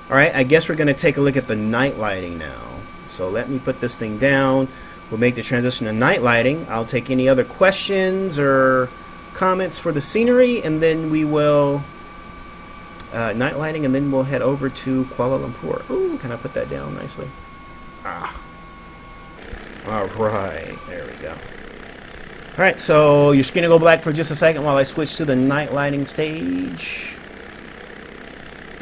Alright, I guess we're going to take a look at the night lighting now. So let me put this thing down. We'll make the transition to night lighting. I'll take any other questions or comments for the scenery, and then we will night lighting, and then we'll head over to Kuala Lumpur. Ooh, can I put that down nicely? Ah. Alright, there we go. Alright, so your screen will go black for just a second while I switch to the night lighting stage.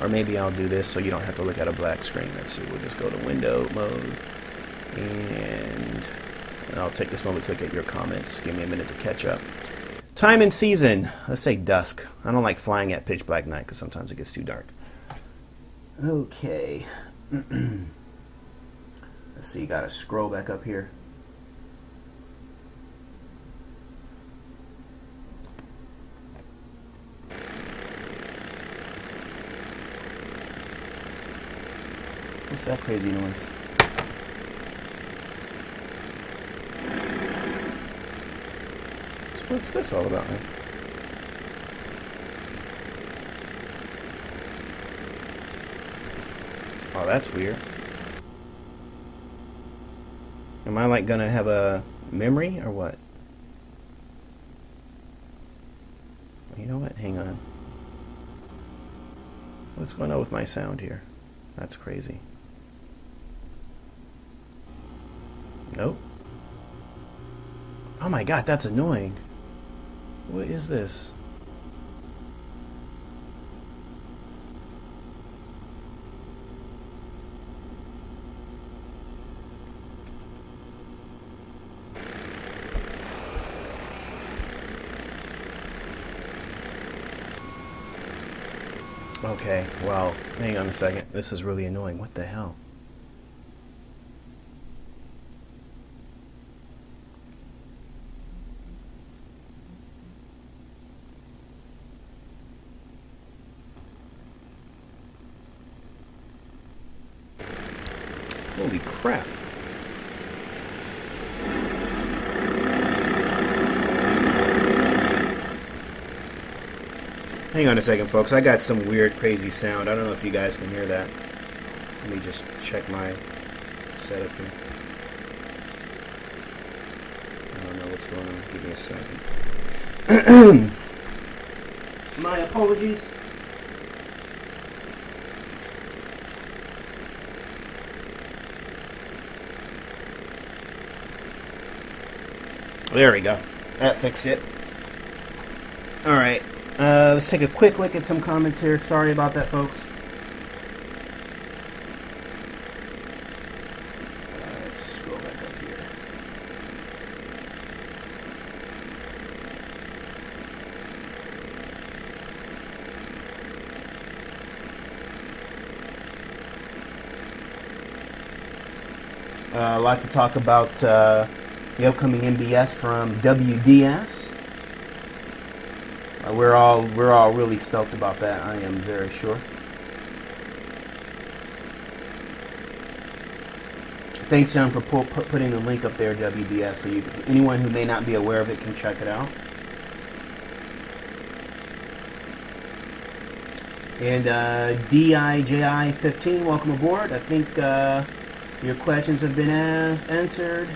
Or maybe I'll do this so you don't have to look at a black screen. Let's see, we'll just go to window mode. And I'll take this moment to look at your comments. Give me a minute to catch up. Time and season. Let's say dusk. I don't like flying at pitch black night because sometimes it gets too dark. Okay. Let's see, gotta scroll back up here. What's that crazy noise? What's this all about, man? Oh, that's weird. Am I like gonna have a memory or what? You know what? Hang on. What's going on with my sound here? That's crazy. Nope. Oh my god, that's annoying. What is this? Okay, well, hang on a second. This is really annoying. What the hell? Holy crap. Hang on a second, folks. I got some weird, crazy sound. I don't know if you guys can hear that. Let me just check my setup here. I don't know what's going on. Give me a second. My apologies. There we go. That fixed it. Alright. Let's take a quick look at some comments here. Sorry about that, folks. Let's scroll back up here. A lot to talk about the upcoming MBS from WDS. We're all really stoked about that. I am very sure. Thanks, John, for putting the link up there, WDS, so anyone who may not be aware of it can check it out. And DIJI15, welcome aboard. I think your questions have been answered.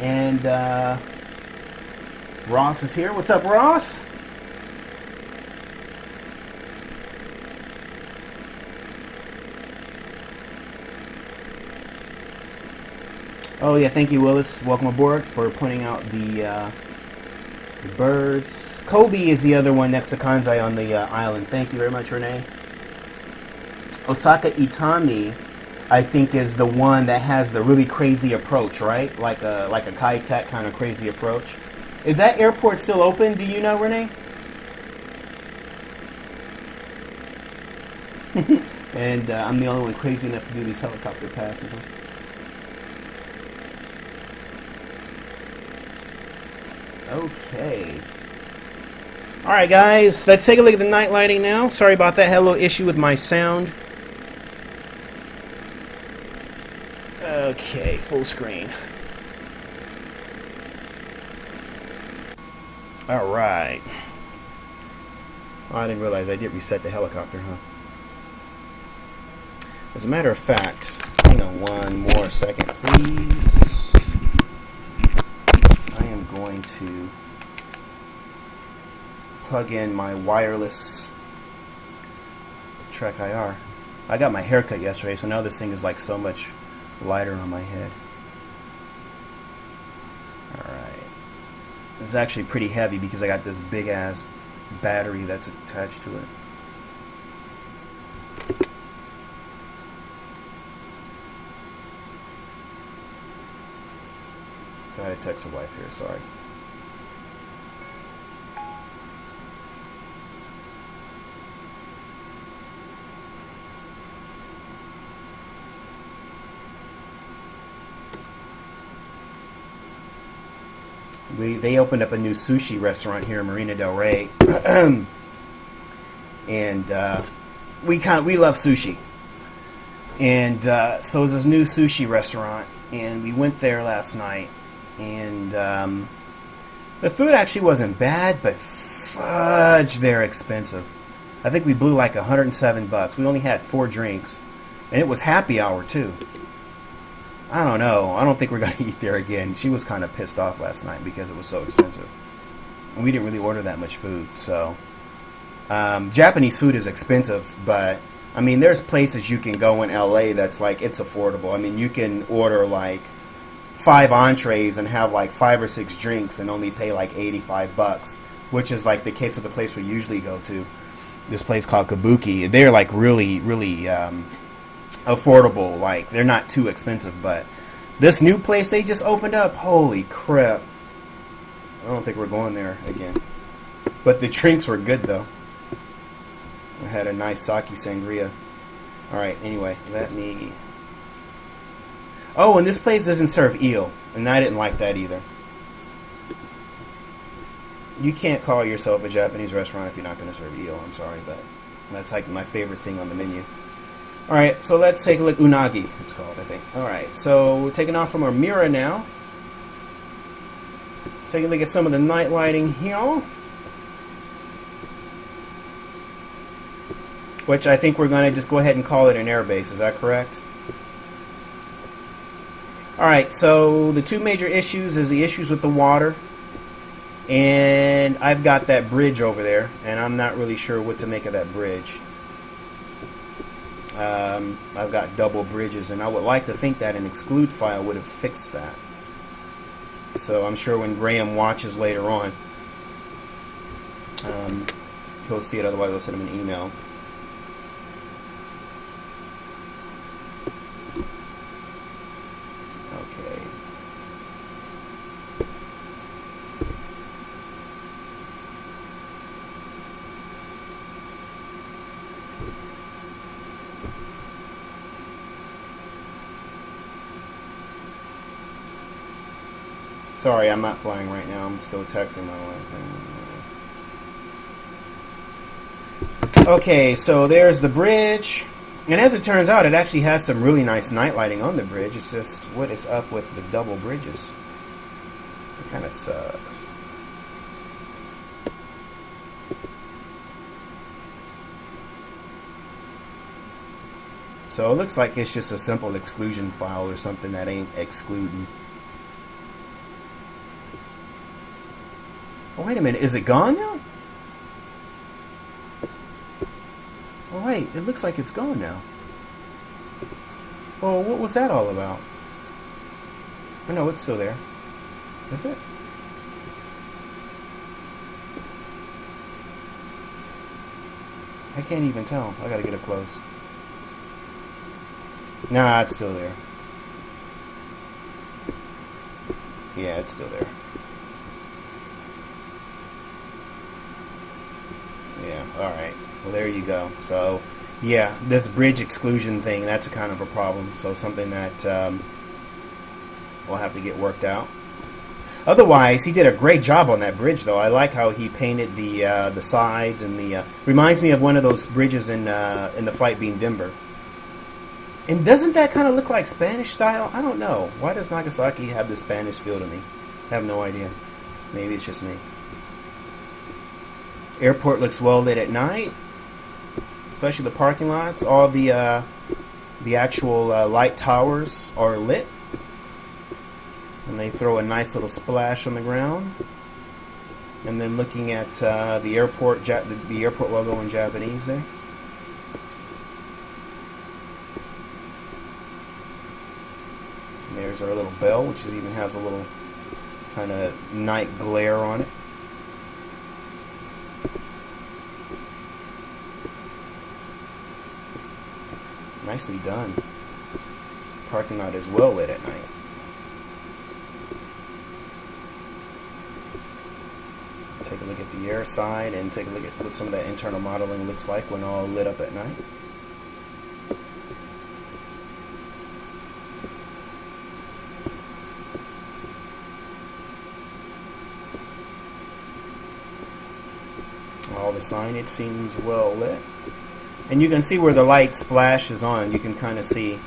And Ross is here. What's up, Ross? Oh yeah, thank you, Willis. Welcome aboard for pointing out the birds. Kobe is the other one next to Kanzai on the island. Thank you very much, Renee. Osaka Itami, I think, is the one that has the really crazy approach, right? Like a Kai-Tak kind of crazy approach. Is that airport still open? Do you know, Renee? And I'm the only one crazy enough to do these helicopter passes. Huh? Okay. Alright guys, let's take a look at the night lighting now. Sorry about that, I had a little issue with my sound. Okay, full screen. Alright. Oh, I didn't realize I did reset the helicopter, huh? As a matter of fact, hang on one more second, please. Going to plug in my wireless Trek IR. I got my haircut yesterday, so now this thing is like so much lighter on my head. Alright. It's actually pretty heavy because I got this big ass battery that's attached to it. I had to text the wife here, sorry. They opened up a new sushi restaurant here in Marina del Rey. And we love sushi. And so it was this new sushi restaurant, and we went there last night. And the food actually wasn't bad, but fudge, they're expensive. I think we blew like $107. We only had 4 drinks, and it was happy hour too. I don't know. I don't think we're gonna eat there again. She was kind of pissed off last night because it was so expensive, and we didn't really order that much food. So Japanese food is expensive, but I mean, there's places you can go in LA that's like it's affordable. I mean, you can order like 5 entrees and have like 5 or 6 drinks and only pay like $85, which is like the case with the place we usually go to. This place called Kabuki. They're like really, really affordable. Like they're not too expensive, but this new place they just opened up, holy crap! I don't think we're going there again. But the drinks were good though. I had a nice sake sangria. All right. Anyway, let me. Oh, and this place doesn't serve eel, and I didn't like that either. You can't call yourself a Japanese restaurant if you're not going to serve eel. I'm sorry, but that's like my favorite thing on the menu. All right, so let's take a look. Unagi, it's called, I think. All right, so we're taking off from our mirror now. Take a look at some of the night lighting here, which I think we're going to just go ahead and call it an airbase. Is that correct? Alright, so the 2 major issues is the issues with the water, and I've got that bridge over there, and I'm not really sure what to make of that bridge. I've got double bridges, and I would like to think that an exclude file would have fixed that. So I'm sure when Graham watches later on, he'll see it, otherwise I'll send him an email. Sorry, I'm not flying right now. I'm still texting my wife. Okay, so there's the bridge. And as it turns out, it actually has some really nice night lighting on the bridge. It's just what is up with the double bridges. It kind of sucks. So it looks like it's just a simple exclusion file or something that ain't excluding. Oh, wait a minute. Is it gone now? Oh, wait. It looks like it's gone now. Well, what was that all about? Oh, no, it's still there. Is it? I can't even tell. I gotta get up close. Nah, it's still there. Yeah, it's still there. Yeah, alright. Well, there you go. So, yeah, this bridge exclusion thing, that's a kind of a problem. So something that we'll have to get worked out. Otherwise, he did a great job on that bridge, though. I like how he painted the sides and the... reminds me of one of those bridges in the Flight Beam Dimber. And doesn't that kind of look like Spanish style? I don't know. Why does Nagasaki have the Spanish feel to me? I have no idea. Maybe it's just me. Airport looks well lit at night, especially the parking lots. All the actual light towers are lit, and they throw a nice little splash on the ground. And then looking at the airport logo in Japanese there. And there's our little bell, which even has a little kind of night glare on it. Nicely done. Parking lot is well lit at night. Take a look at the air side and take a look at what some of that internal modeling looks like when all lit up at night. All the signage seems well lit. And you can see where the light splashes on. You can kind of see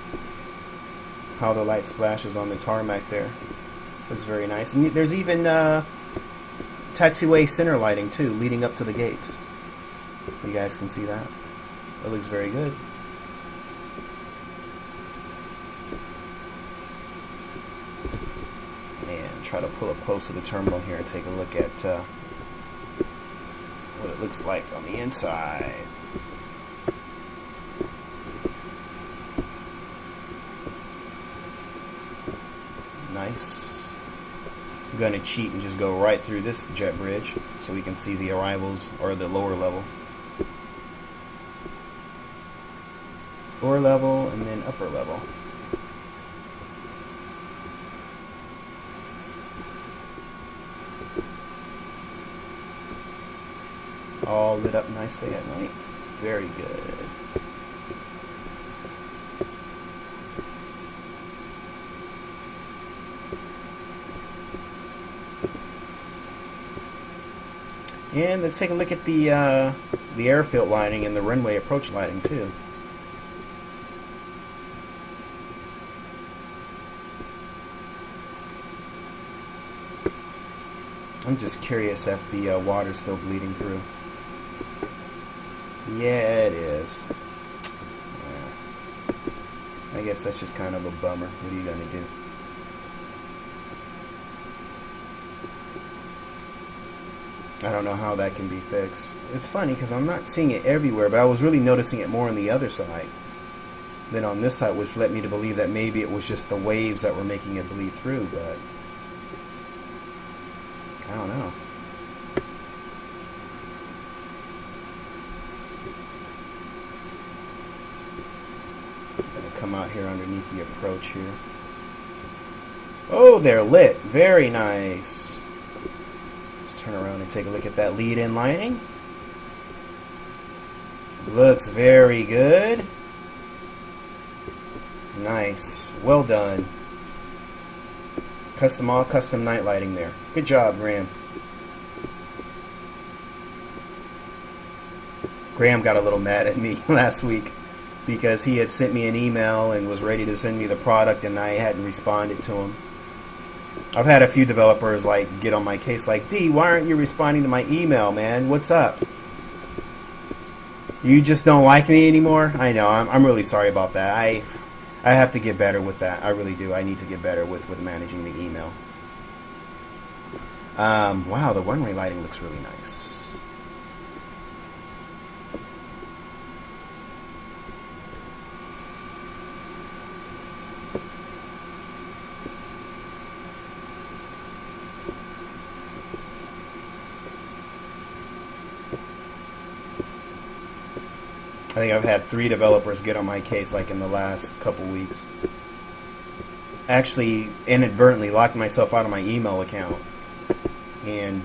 how the light splashes on the tarmac there. It's very nice. And there's even taxiway center lighting too, leading up to the gates. You guys can see that. It looks very good. And try to pull up close to the terminal here and take a look at what it looks like on the inside. Nice. I'm going to cheat and just go right through this jet bridge so we can see the arrivals, or the lower level. Lower level and then upper level. All lit up nicely at night. Very good. And let's take a look at the airfield lighting and the runway approach lighting too. I'm just curious if the water's still bleeding through. Yeah, it is. Yeah. I guess that's just kind of a bummer. What are you gonna do? I don't know how that can be fixed. It's funny because I'm not seeing it everywhere, but I was really noticing it more on the other side than on this side, which led me to believe that maybe it was just the waves that were making it bleed through, but I don't know. I'm going to come out here underneath the approach here. Oh, they're lit. Very nice. Turn around and take a look at that lead-in lighting. Looks very good. Nice. Well done. Custom night lighting there. Good job, Graham. Graham got a little mad at me last week because he had sent me an email and was ready to send me the product and I hadn't responded to him. I've had a few developers like get on my case like, D, why aren't you responding to my email, man? What's up? You just don't like me anymore? I know. I'm really sorry about that. I have to get better with that. I really do. I need to get better with managing the email. Wow, the one-way lighting looks really nice. I think I've had 3 developers get on my case like in the last couple weeks. Actually, inadvertently locked myself out of my email account, and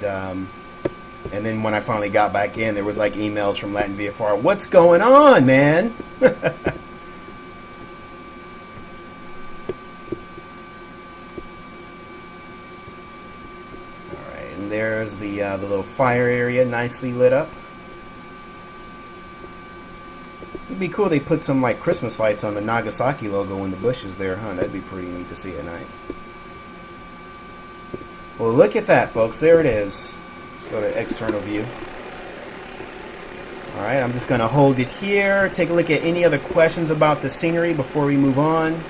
then when I finally got back in, there was like emails from Latin VFR. What's going on, man? All right, and there's the little fire area, nicely lit up. It'd be cool if they put some like Christmas lights on the Nagasaki logo in the bushes there, huh? That'd be pretty neat to see at night. Well, look at that, folks. There it is. Let's go to external view. Alright, I'm just going to hold it here. Take a look at any other questions about the scenery before we move on.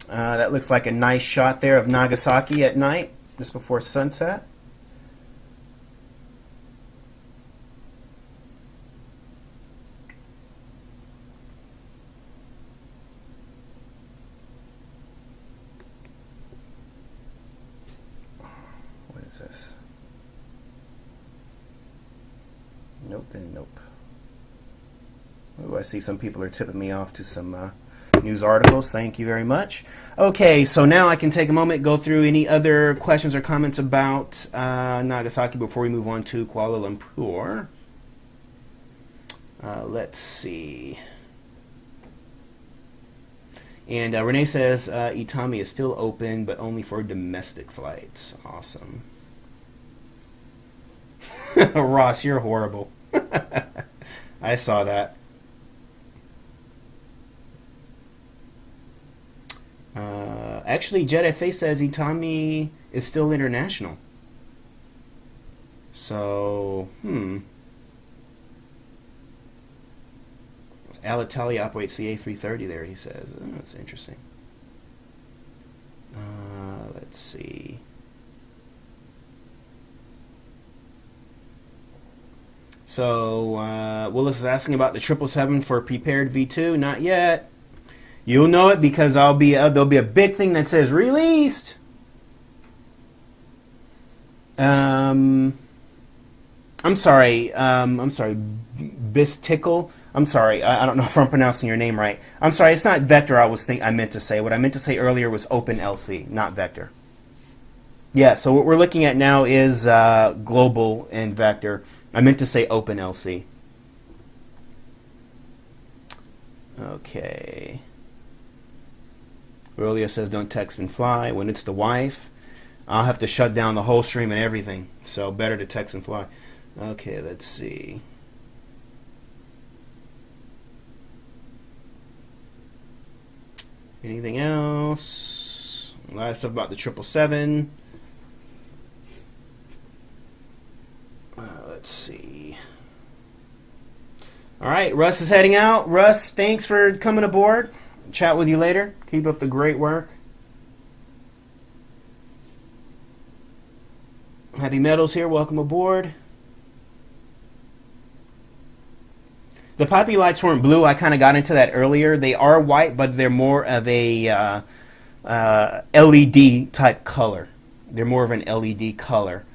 That looks like a nice shot there of Nagasaki at night, just before sunset. This. Nope and nope. Ooh, I see some people are tipping me off to some news articles. Thank you very much. Okay, so now I can take a moment, go through any other questions or comments about Nagasaki before we move on to Kuala Lumpur. Let's see. And Renee says Itami is still open, but only for domestic flights. Awesome. Ross, you're horrible. I saw that. Actually, Jet FA says Itami is still international. So, Alitalia operates the A330 there, he says. Oh, that's interesting. Let's see. So, Willis is asking about the 777 for prepared V2. Not yet. You'll know it because there'll be a big thing that says released. I'm sorry, Bistickle. I'm sorry, I don't know if I'm pronouncing your name right. I'm sorry, it's not Vector I meant to say. What I meant to say earlier was OpenLC, not Vector. Yeah, so what we're looking at now is Global and Vector. I meant to say OpenLC. Okay. Aurelia says don't text and fly. When it's the wife, I'll have to shut down the whole stream and everything. So better to text and fly. Okay, let's see. Anything else? A lot of stuff about the 777. Let's see. All right, Russ is heading out. Russ, thanks for coming aboard. Chat with you later. Keep up the great work. Happy Metals here. Welcome aboard. The poppy lights weren't blue. I kind of got into that earlier. They are white, but they're more of a LED type color. They're more of an LED color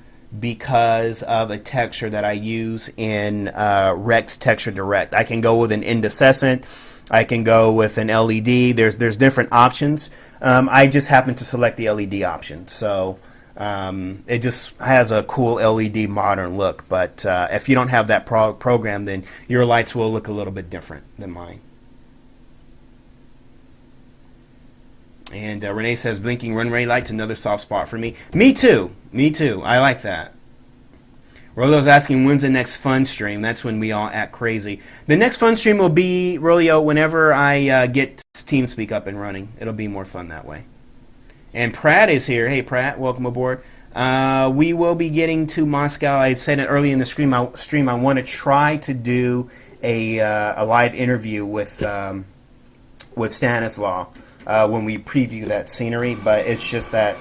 because of a texture that I use in Rex Texture Direct. I can go with an incandescent. I can go with an LED. There's different options. I just happen to select the LED option. So it just has a cool LED modern look. But if you don't have that program, then your lights will look a little bit different than mine. And Renee says, blinking runway lights, another soft spot for me. Me too. Me too. I like that. Rolio's asking, when's the next fun stream? That's when we all act crazy. The next fun stream will be, Rolio, whenever I get TeamSpeak up and running. It'll be more fun that way. And Pratt is here. Hey, Pratt, welcome aboard. We will be getting to Moscow. I said it early in the stream. I want to try to do a live interview with Stanislaw when we preview that scenery. But it's just that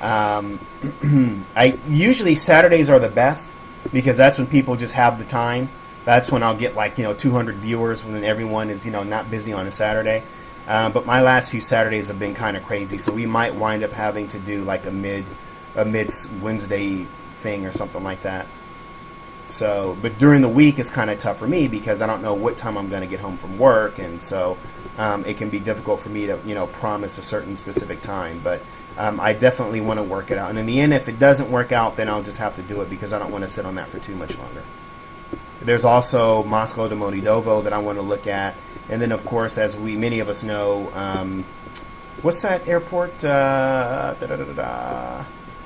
I usually Saturdays are the best because that's when people just have the time. That's when I'll get 200 viewers when everyone is not busy on a Saturday. But my last few Saturdays have been kind of crazy, so we might wind up having to do like a mid Wednesday thing or something like that. So, but during the week it's kind of tough for me because I don't know what time I'm going to get home from work, and so it can be difficult for me to promise a certain specific time. But I definitely want to work it out, and in the end, if it doesn't work out, then I'll just have to do it because I don't want to sit on that for too much longer. There's also Moscow to Modidovo that I want to look at, and then of course, as many of us know, what's that airport?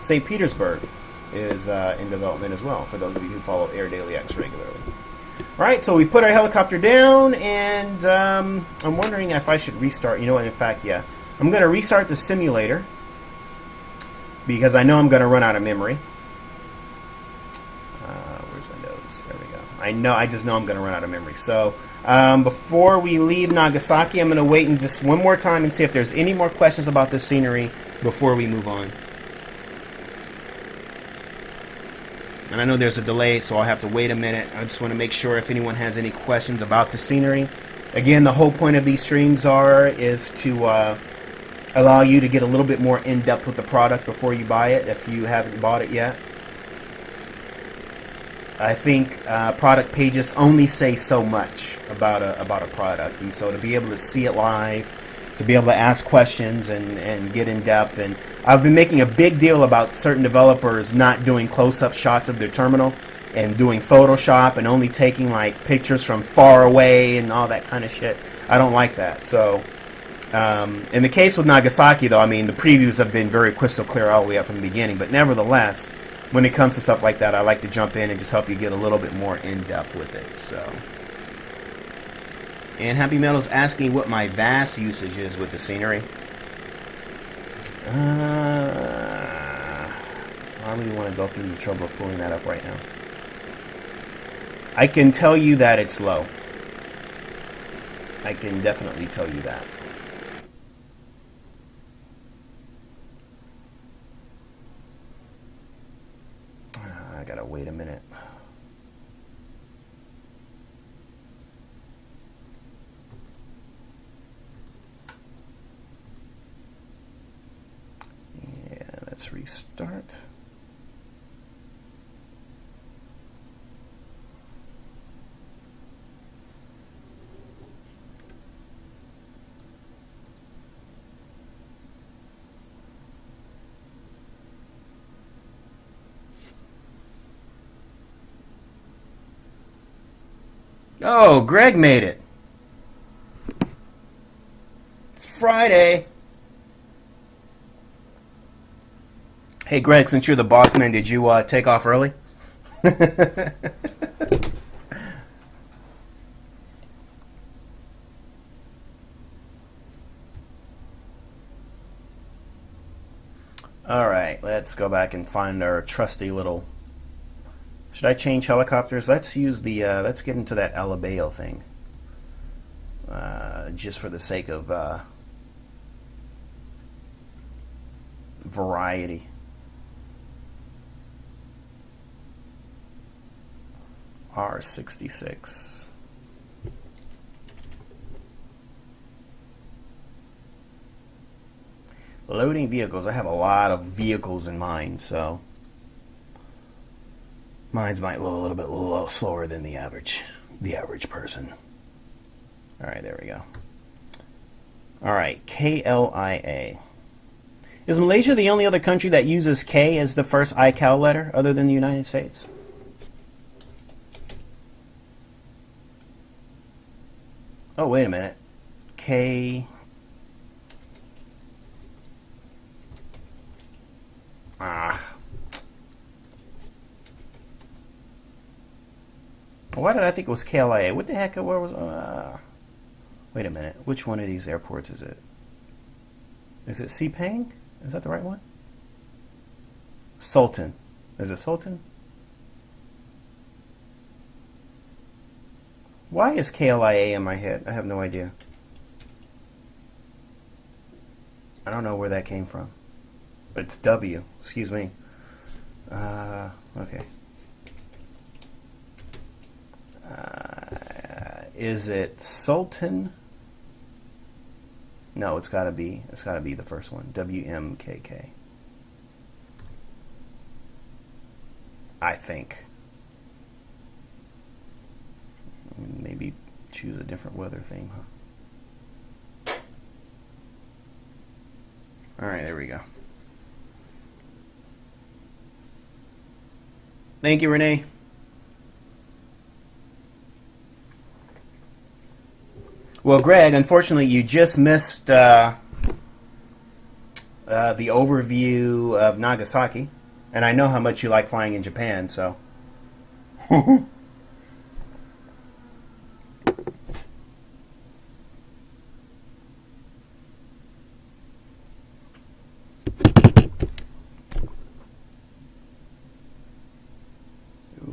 St. Petersburg is in development as well, for those of you who follow Air Daily X regularly. All right, so we've put our helicopter down, and I'm wondering if I should restart. You know what? In fact, yeah. I'm going to restart the simulator because I know I'm going to run out of memory. Where's Windows? There we go. I just know I'm going to run out of memory. So before we leave Nagasaki, I'm going to wait and just one more time and see if there's any more questions about this scenery before we move on. And I know there's a delay, so I'll have to wait a minute. I just want to make sure if anyone has any questions about the scenery. Again, the whole point of these streams is to allow you to get a little bit more in-depth with the product before you buy it, if you haven't bought it yet. I think product pages only say so much about a product, and so to be able to see it live, to be able to ask questions and get in depth. And I've been making a big deal about certain developers not doing close-up shots of their terminal and doing Photoshop and only taking pictures from far away and all that kind of shit. I don't like that. So in the case with Nagasaki, though, I mean, the previews have been very crystal clear all the way up from the beginning. But nevertheless, when it comes to stuff like that, I like to jump in and just help you get a little bit more in-depth with it. So. And Happy Metal's asking what my VAS usage is with the scenery. I don't really want to go through the trouble of pulling that up right now. I can tell you that it's low. I can definitely tell you that. I gotta wait a minute. Let's restart. Oh, Greg made it. It's Friday. Hey, Greg, since you're the boss man, did you take off early? All right, let's go back and find our trusty little... Should I change helicopters? Let's use the... let's get into that Alabeo thing. Just for the sake of variety. R66. Loading vehicles. I have a lot of vehicles in mind, so mine's might load a little bit slower than the average person. All right, there we go. All right, KLIA. Is Malaysia the only other country that uses K as the first ICAO letter other than the United States? Oh, wait a minute. K... Why did I think it was KLIA? What the heck? Where was... Wait a minute. Which one of these airports is it? Is it Sepang? Is that the right one? Sultan. Is it Sultan? Why is KLIA in my head? I have no idea. I don't know where that came from. It's W. Excuse me. Okay. Is it Sultan? No, it's gotta be the first one. WMKK. I think. Maybe choose a different weather theme, huh? Alright, there we go. Thank you, Renee. Well, Greg, unfortunately, you just missed the overview of Nagasaki, and I know how much you like flying in Japan, so. Ooh,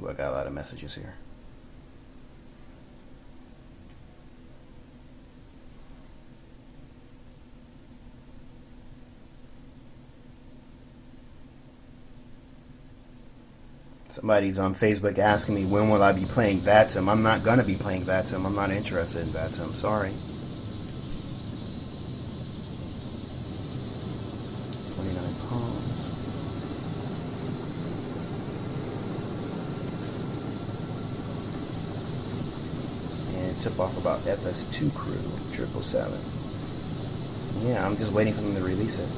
I got a lot of messages here. Somebody's on Facebook asking me when will I be playing VATSIM. I'm not going to be playing VATSIM. I'm not interested in VATSIM. Sorry. 29 palms. And tip off about FS2 crew 777. Yeah, I'm just waiting for them to release it.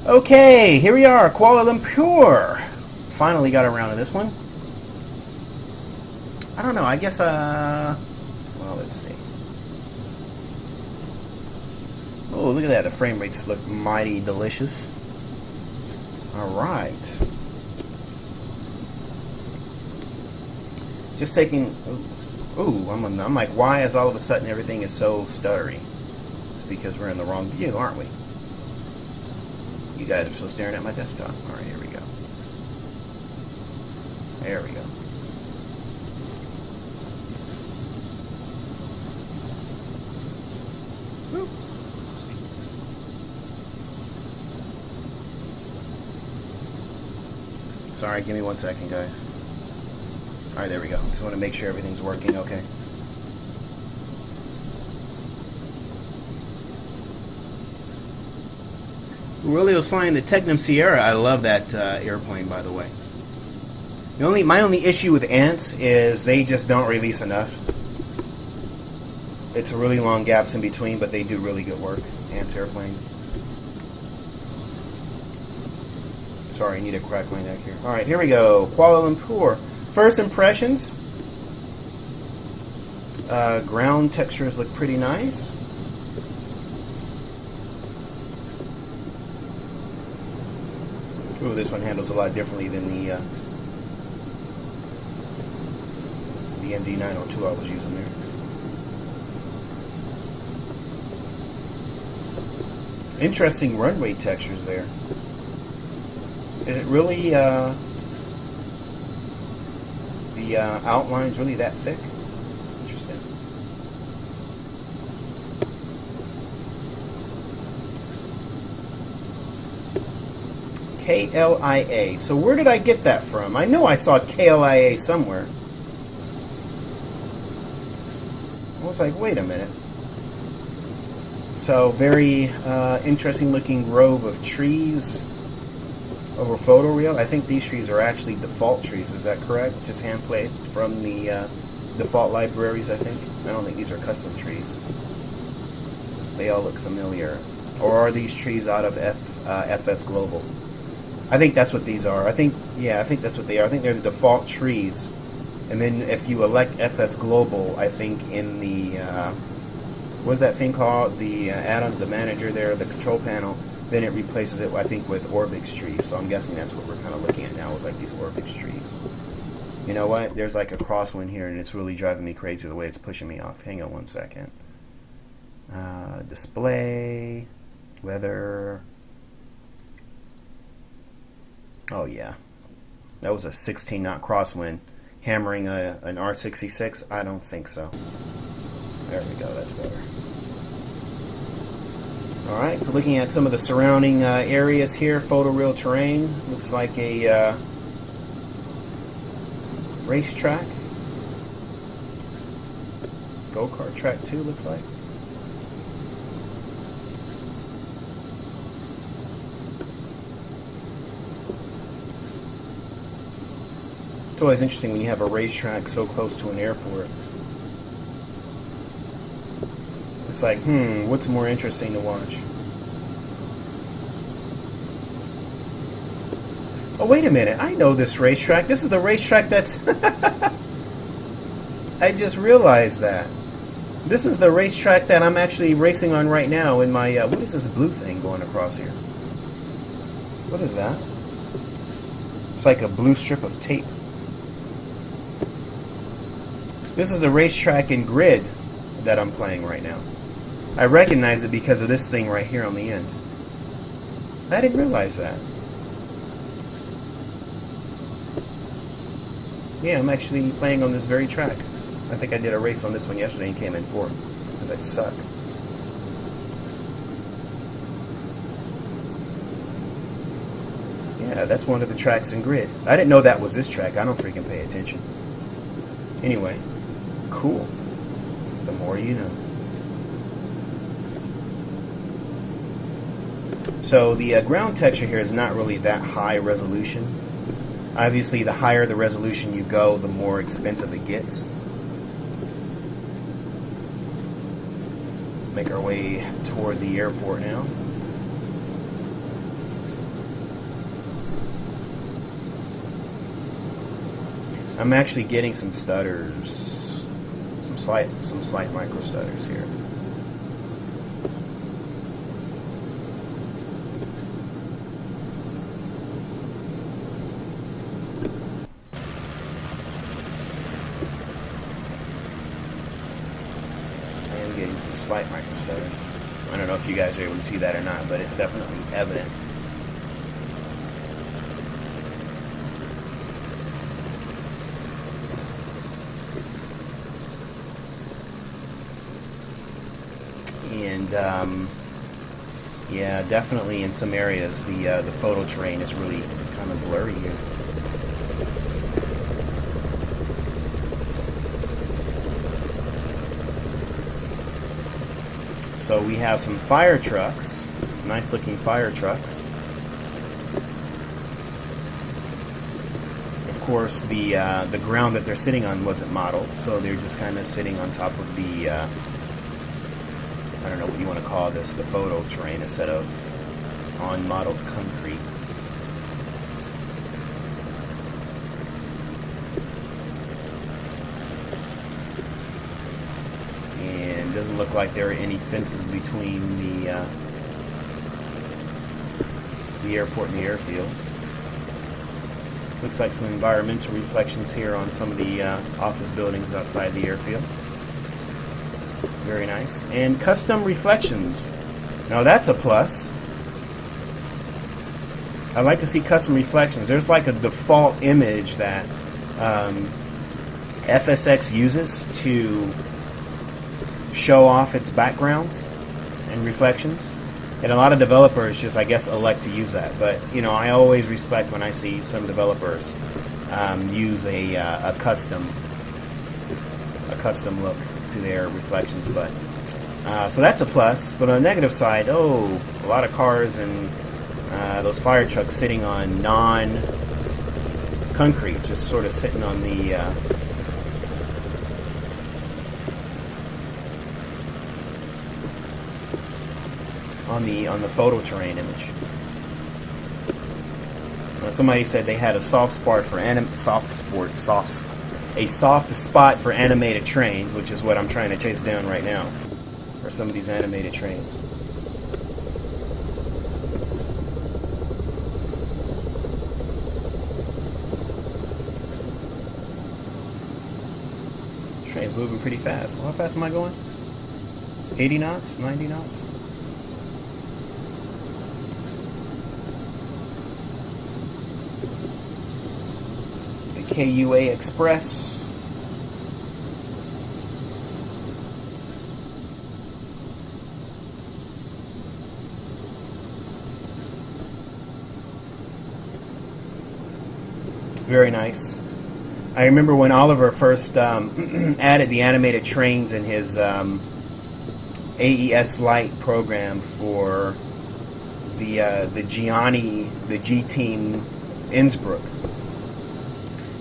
Okay, here we are, Kuala Lumpur. Finally got around to this one. I don't know, I guess, well, let's see. Oh, look at that, the frame rates look mighty delicious. Alright. Just taking, ooh, I'm like, why is all of a sudden everything is so stuttery? It's because we're in the wrong view, aren't we? You guys are still staring at my desktop. Alright, here we go. There we go. Woo. Sorry, give me 1 second, guys. Alright, there we go. Just want to make sure everything's working okay. Really was flying the Technam Sierra. I love that airplane, by the way. My only issue with Ants is they just don't release enough. It's really long gaps in between, but they do really good work. Ants airplanes. Sorry, I need to crack my neck here. Alright, here we go. Kuala Lumpur. First impressions. Ground textures look pretty nice. Ooh, this one handles a lot differently than the MD-902 I was using there. Interesting runway textures there. Is it really the outline's really that thick? Interesting. KLIA. So where did I get that from? I know I saw KLIA somewhere. I was like, wait a minute. So very interesting looking grove of trees over photoreal. I think these trees are actually default trees. Is that correct? Just hand placed from the default libraries, I think. I don't think these are custom trees. They all look familiar. Or are these trees out of FS Global? I think that's what these are. I think that's what they are. I think they're the default trees. And then if you elect FS Global, I think in the, what is that thing called? The add-on, the manager there, the control panel, then it replaces it, I think, with Orbix trees. So I'm guessing that's what we're kind of looking at now, is like these Orbix trees. You know what? There's like a crosswind here, and it's really driving me crazy the way it's pushing me off. Hang on one second. Display, weather. Oh yeah, that was a 16 knot crosswind hammering an R66. I don't think so. There we go, that's better. Alright, so looking at some of the surrounding areas here, photoreal terrain, looks like a racetrack. Go-kart track too, looks like. It's always interesting when you have a racetrack so close to an airport. It's like, what's more interesting to watch? Oh, wait a minute. I know this racetrack. This is the racetrack that's... I just realized that. This is the racetrack that I'm actually racing on right now in my... what is this blue thing going across here? What is that? It's like a blue strip of tape. This is the racetrack in Grid that I'm playing right now. I recognize it because of this thing right here on the end. I didn't realize that. Yeah, I'm actually playing on this very track. I think I did a race on this one yesterday and came in fourth, because I suck. Yeah, that's one of the tracks in Grid. I didn't know that was this track. I don't freaking pay attention. Anyway, cool. The more you know. So the ground texture here is not really that high resolution. Obviously, the higher the resolution you go, the more expensive it gets. Make our way toward the airport now. I'm actually getting some stutters, some slight micro stutters here. Slight micro stutters. I don't know if you guys are able to see that or not, but it's definitely evident. And yeah, definitely in some areas the photo terrain is really kind of blurry here. So we have some fire trucks, nice looking fire trucks. Of course, the ground that they're sitting on wasn't modeled, so they're just kind of sitting on top of the, I don't know what you want to call this, the photo terrain instead of on modeled concrete. Doesn't look like there are any fences between the airport and the airfield. Looks like some environmental reflections here on some of the office buildings outside the airfield. Very nice. And custom reflections. Now that's a plus. I like to see custom reflections. There's like a default image that FSX uses to show off its backgrounds and reflections, and a lot of developers just, I guess, elect to use that. But you know, I always respect when I see some developers use a custom look to their reflections. But so that's a plus. But on the negative side, a lot of cars and those fire trucks sitting on non-concrete, just sort of sitting on the on the photo terrain image. Somebody said they had a soft spot for a soft spot for animated trains, which is what I'm trying to chase down right now, for some of these animated trains. Train's moving pretty fast. Well, how fast am I going? 80 knots? 90 knots? KLIA Express. Very nice. I remember when Oliver first added the animated trains in his AES Lite program for the G-Team Innsbruck.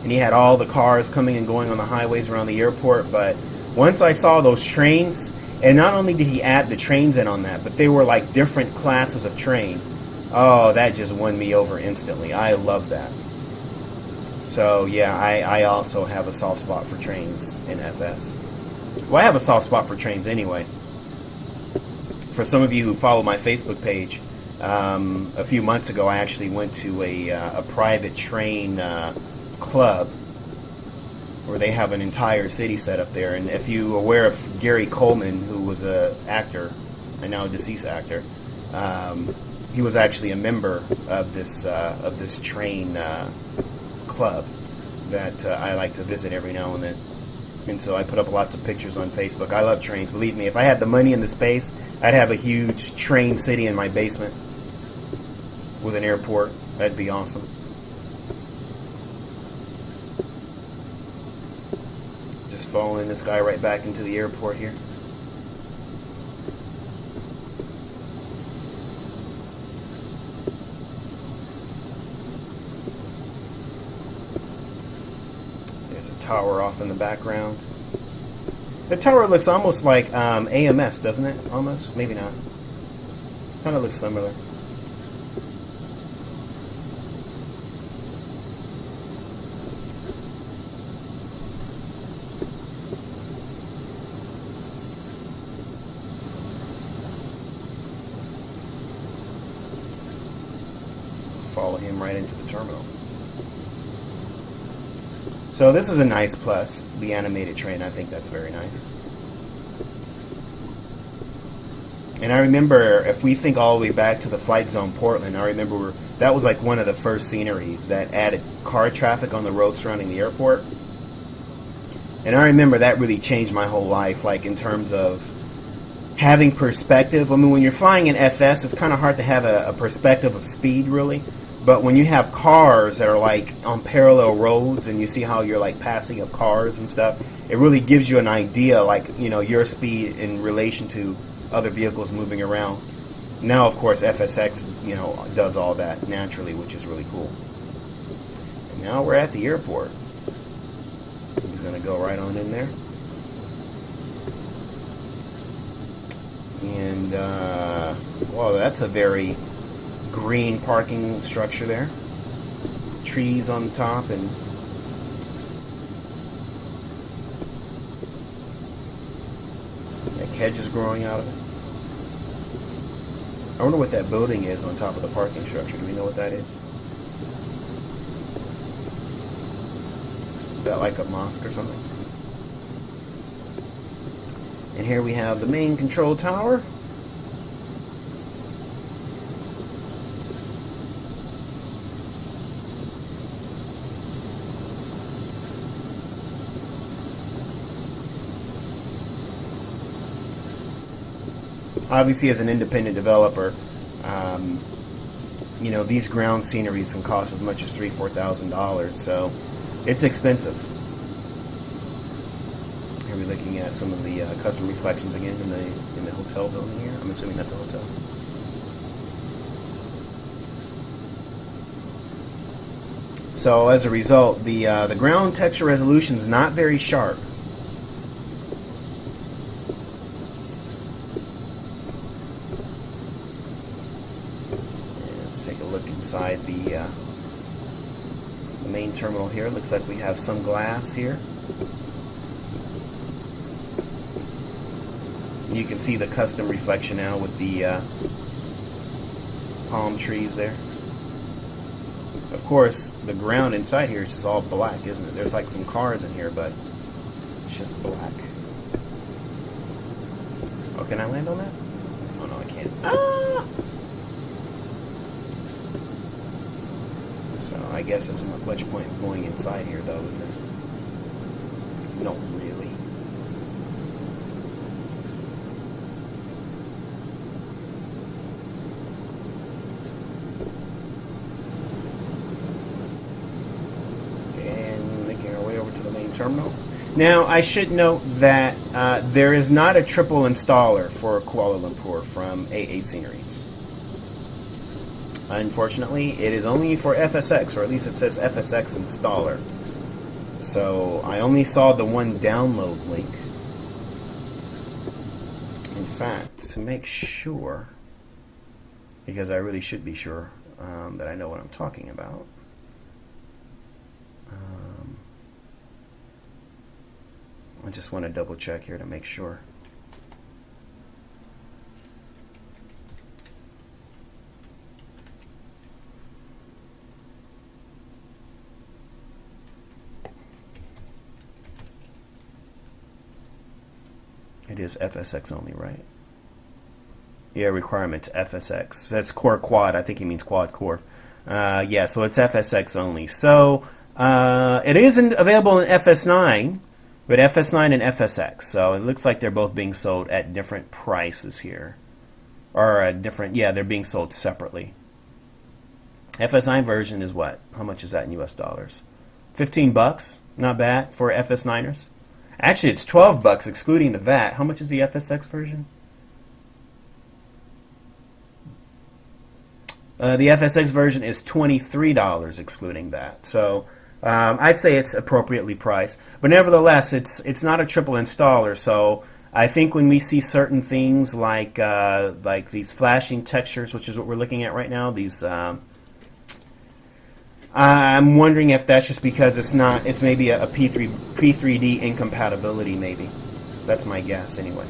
And he had all the cars coming and going on the highways around the airport. But once I saw those trains, and not only did he add the trains in on that, but they were like different classes of train. Oh, that just won me over instantly. I love that. So yeah, I also have a soft spot for trains in FS. Well, I have a soft spot for trains anyway. For some of you who follow my Facebook page, a few months ago I actually went to a private train club where they have an entire city set up there. And if you're aware of Gary Coleman, who was an actor, and now a deceased actor, he was actually a member of this train club that I like to visit every now and then. And so I put up lots of pictures on Facebook. I love trains. Believe me, if I had the money and the space, I'd have a huge train city in my basement with an airport. That'd be awesome. Just following this guy right back into the airport here. Tower off in the background. The tower looks almost like AMS, doesn't it? Almost? Maybe not. Kind of looks similar. Follow him right into the terminal. So this is a nice plus, the animated train. I think that's very nice. And I remember, if we think all the way back to the Flight Zone Portland, I remember that was like one of the first sceneries that added car traffic on the road surrounding the airport. And I remember that really changed my whole life, like in terms of having perspective. I mean, when you're flying in FS, it's kind of hard to have a perspective of speed, really. But when you have cars that are like on parallel roads and you see how you're like passing up cars and stuff, it really gives you an idea, like, you know, your speed in relation to other vehicles moving around. Now, of course, FSX, you know, does all that naturally, which is really cool. And now we're at the airport. He's going to go right on in there. And, well, that's a very green parking structure there. Trees on the top and like hedges growing out of it. I wonder what that building is on top of the parking structure. Do we know what that is? Is that like a mosque or something? And here we have the main control tower. Obviously, as an independent developer, you know, these ground sceneries can cost as much as $3,000-4,000, so it's expensive. Here we're looking at some of the custom reflections again in the hotel building here. I'm assuming that's a hotel. So as a result, the ground texture resolution is not very sharp. a look inside the main terminal here. Looks like we have some glass here. You can see the custom reflection now with the palm trees there. Of course, the ground inside here is just all black, isn't it? There's like some cars in here, but it's just black. Oh, can I land on that? Oh, no, I can't. Ah! So, I guess there's not much point going inside here, though, is there? No, really. And making our way over to the main terminal. Now, I should note that there is not a triple installer for Kuala Lumpur from AA Sceneries. Unfortunately, it is only for FSX, or at least it says FSX installer. So, I only saw the one download link. In fact, to make sure, because I really should be sure that I know what I'm talking about, I just want to double check here to make sure. It is FSX only, right? Yeah, requirements FSX. That's core quad. I think he means quad core. Yeah, so it's FSX only. So it isn't available in FS9. But FS9 and FSX, so it looks like they're both being sold at different prices here. Or at different, yeah, they're being sold separately. FS9 version is what? How much is that in US dollars? $15, not bad for FS9ers. Actually, it's $12 excluding the VAT. How much is the FSX version? The FSX version is $23 excluding that. So I'd say it's appropriately priced, but nevertheless, it's not a triple installer. So I think when we see certain things like these flashing textures, which is what we're looking at right now, these I'm wondering if that's just because it's maybe a P3D incompatibility. Maybe that's my guess anyway.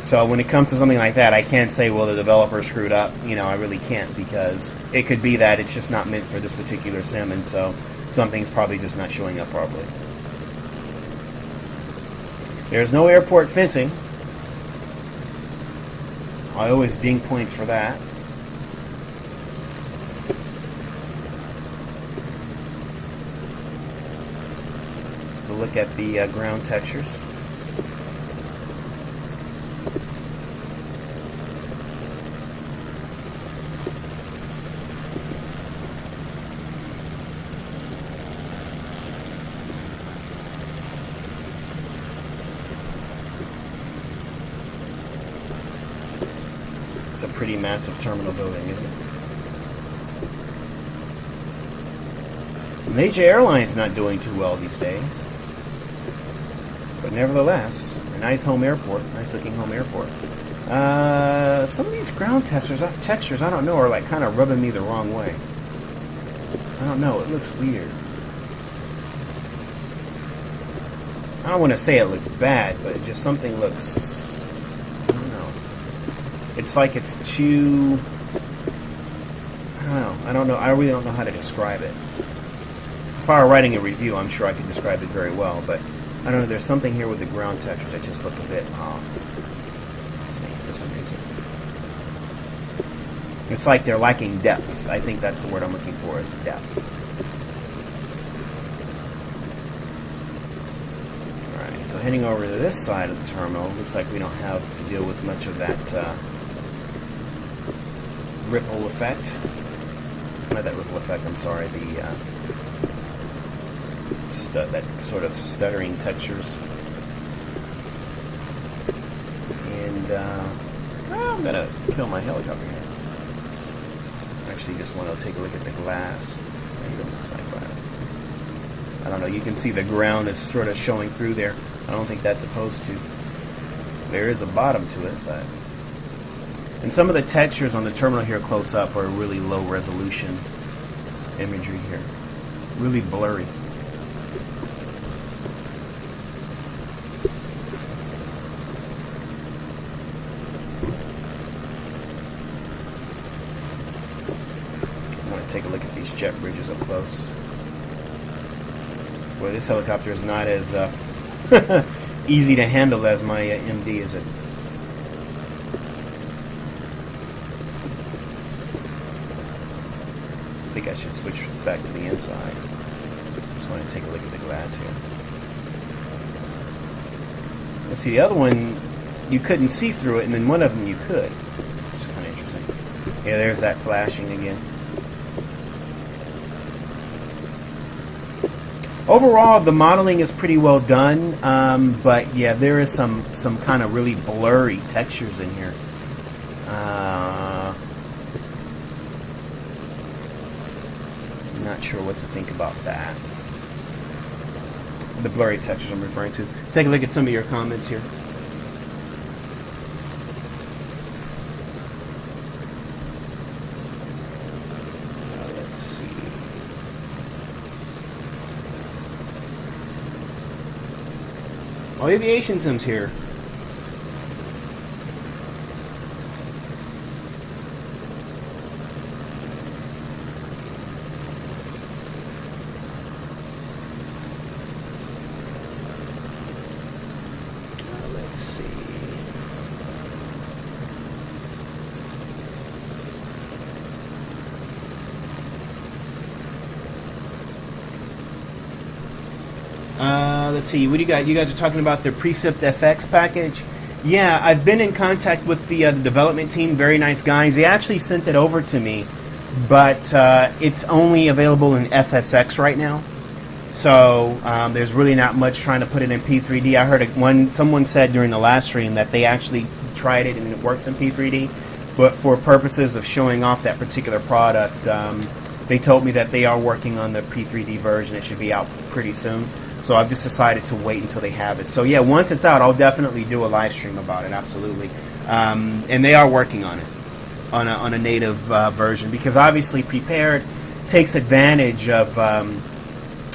So when it comes to something like that, I can't say, well, the developer screwed up. You know, I really can't, because it could be that it's just not meant for this particular sim, and so something's probably just not showing up properly. There's no airport fencing. I always ding points for that. We'll look at the ground textures. It's a pretty massive terminal building, isn't it? Malaysia Airlines not doing too well these days. But nevertheless, a nice home airport, nice looking home airport. Some of these ground textures, I don't know, are like kind of rubbing me the wrong way. I don't know, it looks weird. I don't want to say it looks bad, but it just something looks, it's like it's too, I don't know, I really don't know how to describe it. If I were writing a review, I'm sure I could describe it very well, but I don't know, there's something here with the ground textures that just look a bit off for some reason. It's like they're lacking depth. I think that's the word I'm looking for, is depth. Alright, so heading over to this side of the terminal, looks like we don't have to deal with much of that ripple effect. Not that ripple effect, I'm sorry, that sort of stuttering textures. And I'm gonna kill my helicopter here. Actually, just want to take a look at the glass. Maybe it looks like glass. I don't know. You can see the ground is sort of showing through there. I don't think that's supposed to. There is a bottom to it, but... And some of the textures on the terminal here close up are really low resolution imagery here. Really blurry. I want to take a look at these jet bridges up close. Boy, this helicopter is not as easy to handle as my MD, is it? I think I should switch back to the inside. Just want to take a look at the glass here. Let's see, the other one, you couldn't see through it, and then one of them you could. Which is kind of interesting. Yeah, there's that flashing again. Overall, the modeling is pretty well done, but yeah, there is some kind of really blurry textures in here. Not sure what to think about that. The blurry textures I'm referring to. Take a look at some of your comments here. Let's see. Oh, Aviation Sim's here. Let's see, what do you got? You guys are talking about the Precept FX package? Yeah, I've been in contact with the development team. Very nice guys. They actually sent it over to me, but it's only available in FSX right now. So there's really not much trying to put it in P3D. I heard someone said during the last stream that they actually tried it and it works in P3D, but for purposes of showing off that particular product, they told me that they are working on the P3D version. It should be out pretty soon. So I've just decided to wait until they have it. So yeah, once it's out, I'll definitely do a live stream about it, absolutely. And they are working on it, on a native version, because obviously Prepared takes advantage of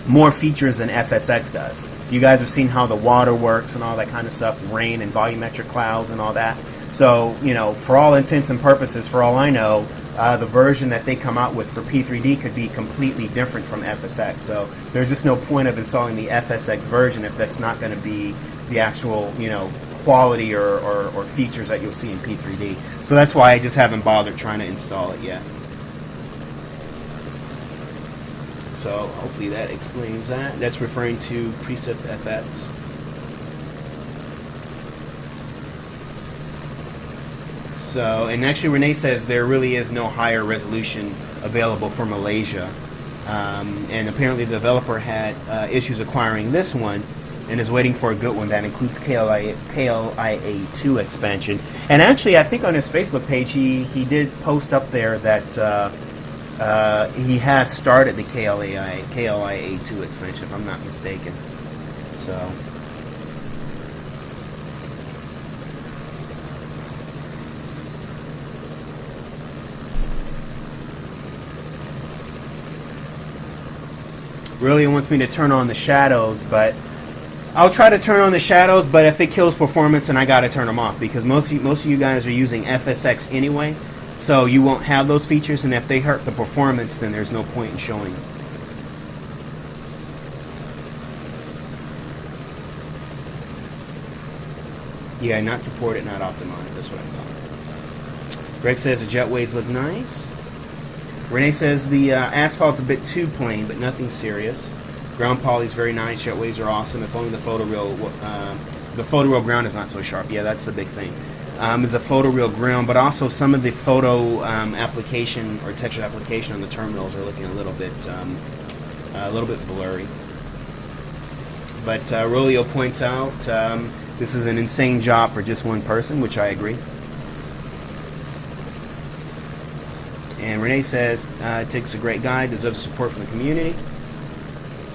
more features than FSX does. You guys have seen how the water works and all that kind of stuff, rain and volumetric clouds and all that. So, you know, for all intents and purposes, for all I know, the version that they come out with for P3D could be completely different from FSX. So there's just no point of installing the FSX version if that's not going to be the actual, you know, quality or features that you'll see in P3D. So that's why I just haven't bothered trying to install it yet. So hopefully that explains that. That's referring to Precept FX. So, and actually Renee says there really is no higher resolution available for Malaysia. And apparently the developer had issues acquiring this one and is waiting for a good one that includes KLIA 2 expansion. And actually, I think on his Facebook page, he did post up there that he has started the KLIA 2 expansion, if I'm not mistaken. So... really wants me to turn on the shadows, but I'll try to turn on the shadows, but if it kills performance, then I gotta turn them off, because most of you guys are using FSX anyway, so you won't have those features, and if they hurt the performance, then there's no point in showing them. Yeah, not to port it, not optimize it, that's what I thought. Greg says the jetways look nice. Renee says the asphalt's a bit too plain, but nothing serious. Ground poly's very nice. Jetways are awesome. If only the photoreal ground is not so sharp. Yeah, that's the big thing. Is a photoreal ground, but also some of the photo application or texture application on the terminals are looking a little bit blurry. But Rolio points out this is an insane job for just one person, which I agree. And Renee says, Tick's a great guy, deserves support from the community.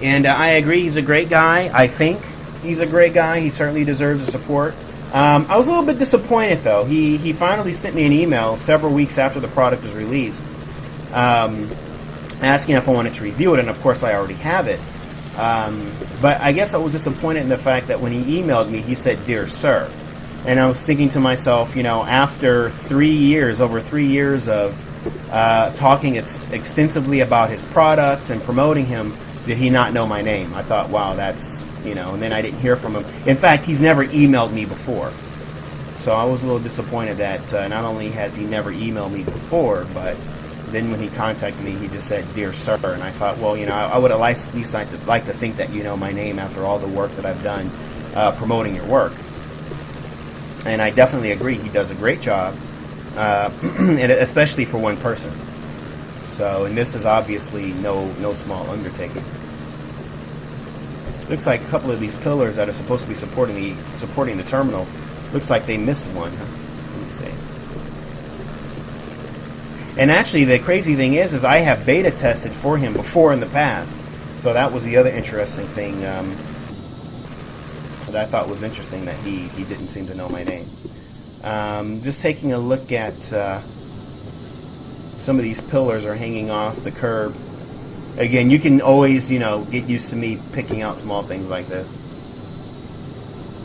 And I agree, he's a great guy. I think he's a great guy. He certainly deserves the support. I was a little bit disappointed, though. He finally sent me an email several weeks after the product was released, asking if I wanted to review it, and of course I already have it. But I guess I was disappointed in the fact that when he emailed me, he said, "Dear Sir." And I was thinking to myself, you know, after 3 years, over 3 years of talking extensively about his products and promoting him, did he not know my name? I thought, wow, that's, you know, and then I didn't hear from him. In fact, he's never emailed me before. So I was a little disappointed that not only has he never emailed me before, but then when he contacted me, he just said, "Dear Sir." And I thought, well, you know, I would at least like to think that you know my name after all the work that I've done promoting your work. And I definitely agree, he does a great job, and especially for one person. So, and this is obviously no small undertaking. Looks like a couple of these pillars that are supposed to be supporting the terminal, looks like they missed one. Let me see. And actually, the crazy thing is I have beta tested for him before in the past. So that was the other interesting thing. That I thought was interesting, that he didn't seem to know my name. Just taking a look at some of these pillars are hanging off the curb. Again, you can always, you know, get used to me picking out small things like this.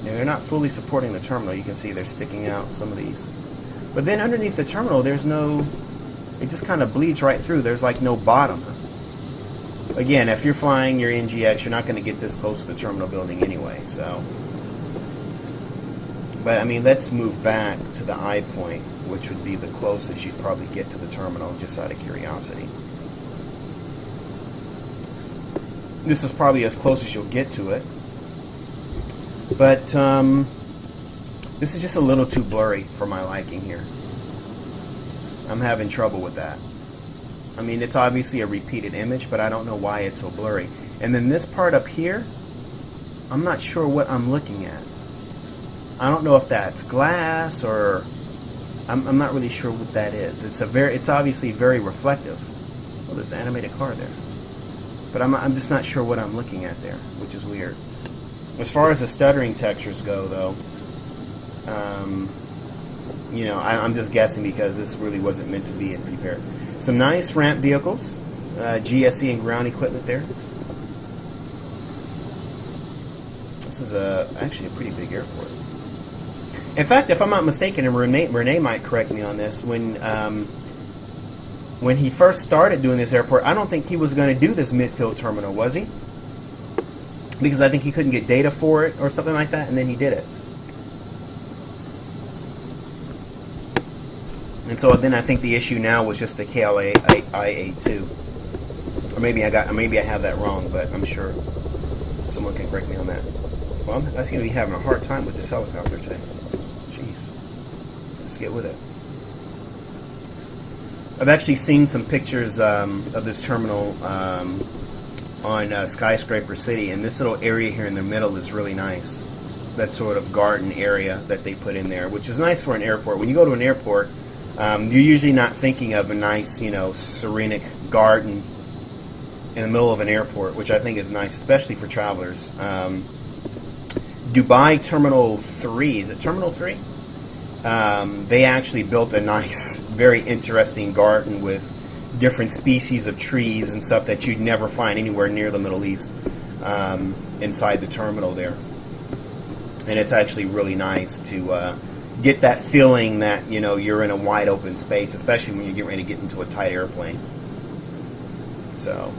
And they're not fully supporting the terminal. You can see they're sticking out, some of these. But then underneath the terminal, there's no, it just kind of bleeds right through. There's like no bottom. Again, if you're flying your NGX, you're not going to get this close to the terminal building anyway, so. But, I mean, let's move back to the eye point, which would be the closest you'd probably get to the terminal, just out of curiosity. This is probably as close as you'll get to it. But, this is just a little too blurry for my liking here. I'm having trouble with that. I mean, it's obviously a repeated image, but I don't know why it's so blurry. And then this part up here, I'm not sure what I'm looking at. I don't know if that's glass or I'm not really sure what that is. It's obviously very reflective. Oh, there's an animated car there. But I'm just not sure what I'm looking at there, which is weird. As far as the stuttering textures go, though, you know, I'm just guessing because this really wasn't meant to be prepared. Some nice ramp vehicles, GSE and ground equipment there. This is actually a pretty big airport. In fact, if I'm not mistaken, and Renee might correct me on this, when he first started doing this airport, I don't think he was going to do this midfield terminal, was he? Because I think he couldn't get data for it or something like that, and then he did it. And so then I think the issue now was just the KLIA 2. Or maybe I have that wrong, but I'm sure someone can correct me on that. Well, I seem to be having a hard time with this helicopter today. Jeez. Let's get with it. I've actually seen some pictures of this terminal on Skyscraper City, and this little area here in the middle is really nice. That sort of garden area that they put in there, which is nice for an airport. When you go to an airport, you're usually not thinking of a nice, you know, serenic garden in the middle of an airport, which I think is nice, especially for travelers. Dubai Terminal 3, is it Terminal 3? They actually built a nice, very interesting garden with different species of trees and stuff that you'd never find anywhere near the Middle East inside the terminal there. And it's actually really nice to get that feeling that, you know, you're in a wide open space, especially when you get ready to get into a tight airplane. So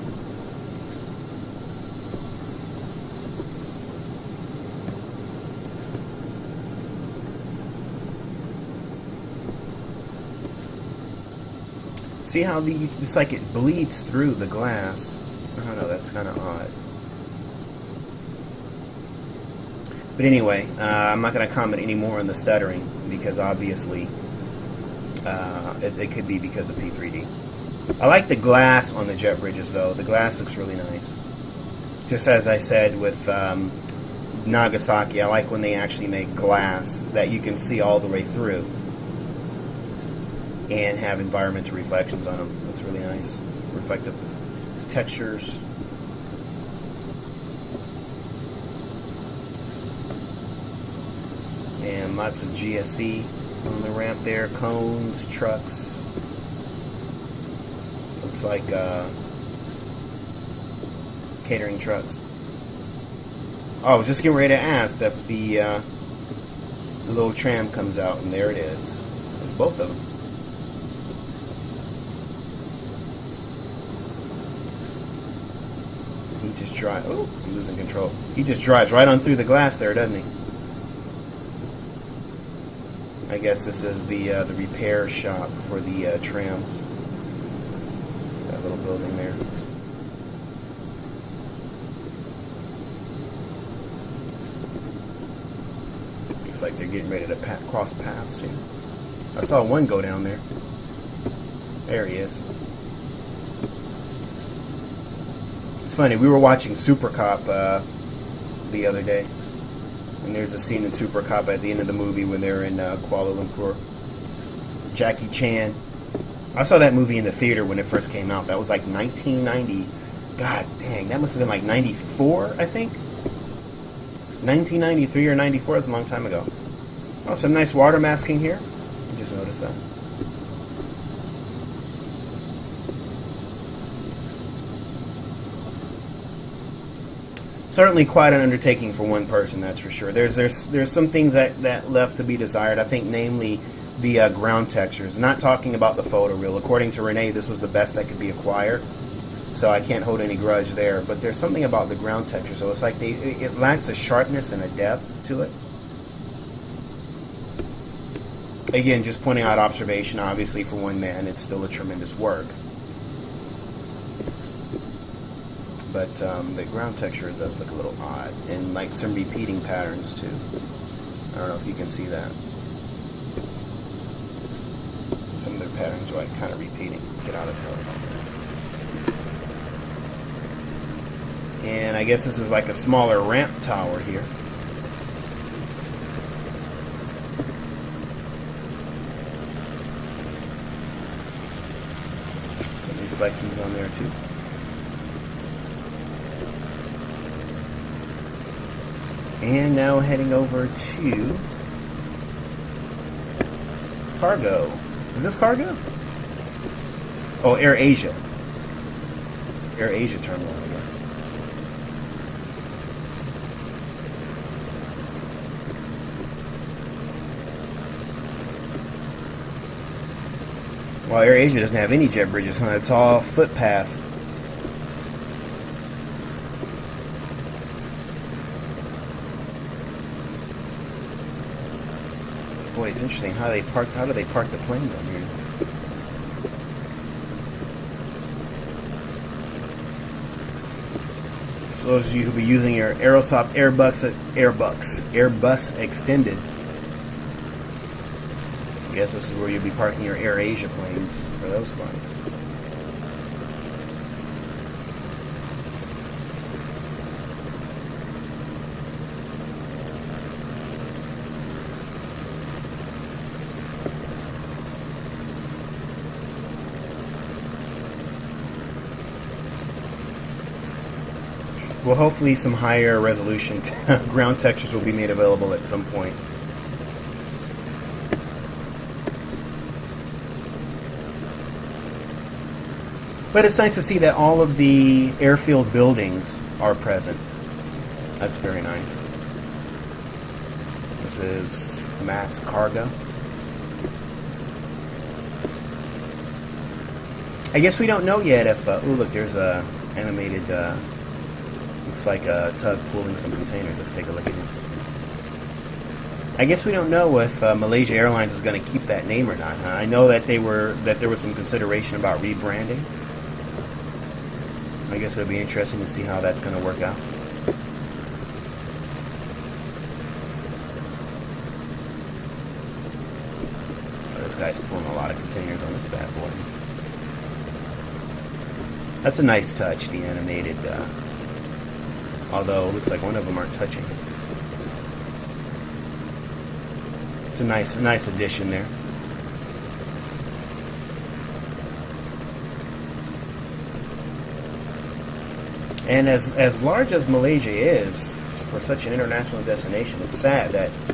see how it's like it bleeds through the glass. I don't know, that's kind of odd. But anyway, I'm not going to comment any more on the stuttering because obviously it could be because of P3D. I like the glass on the jet bridges though. The glass looks really nice. Just as I said with Nagasaki, I like when they actually make glass that you can see all the way through and have environmental reflections on them. That's really nice. Reflective textures. And lots of GSE on the ramp there. Cones, trucks. Looks like catering trucks. Oh, I was just getting ready to ask if the little tram comes out, and there it is. There's both of them. He just drives. Oh, I'm losing control. He just drives right on through the glass there, doesn't he? I guess this is the repair shop for the trams. That little building there. Looks like they're getting ready to cross paths soon. I saw one go down there. There he is. It's funny, we were watching Super Cop the other day. And there's a scene in Super Cop at the end of the movie when they're in Kuala Lumpur. Jackie Chan. I saw that movie in the theater when it first came out. That was like 1990. God dang, that must have been like 94, I think. 1993 or 94, that's a long time ago. Oh, some nice water masking here. I just noticed that. Certainly quite an undertaking for one person, that's for sure. There's some things that left to be desired. I think namely the ground textures. Not talking about the photoreal. According to Renee, this was the best that could be acquired. So I can't hold any grudge there. But there's something about the ground texture. So it's like it lacks a sharpness and a depth to it. Again, just pointing out observation. Obviously, for one man, it's still a tremendous work. But the ground texture does look a little odd, and like some repeating patterns too. I don't know if you can see that. Some of their patterns are like kind of repeating. Get out of there. And I guess this is like a smaller ramp tower here. Some reflections on there too. And now heading over to cargo. Is this cargo? Oh, Air Asia. Air Asia terminal again. Well, Air Asia doesn't have any jet bridges, huh? It's all footpath. Boy, it's interesting how do they park the planes on here? So those of you who will be using your Aerosoft Airbus Extended, I guess this is where you'll be parking your Air Asia planes for those flights. Well, hopefully some higher resolution ground textures will be made available at some point. But it's nice to see that all of the airfield buildings are present. That's very nice. This is mass cargo. I guess we don't know yet if... oh, look, there's a animated... looks like a tug pulling some containers. Let's take a look at it. I guess we don't know if Malaysia Airlines is going to keep that name or not. I know that there was some consideration about rebranding. I guess it'll be interesting to see how that's going to work out. Oh, this guy's pulling a lot of containers on this bad boy. That's a nice touch, the animated. Although it looks like one of them aren't touching. It's a nice addition there. And as large as Malaysia is, for such an international destination, it's sad that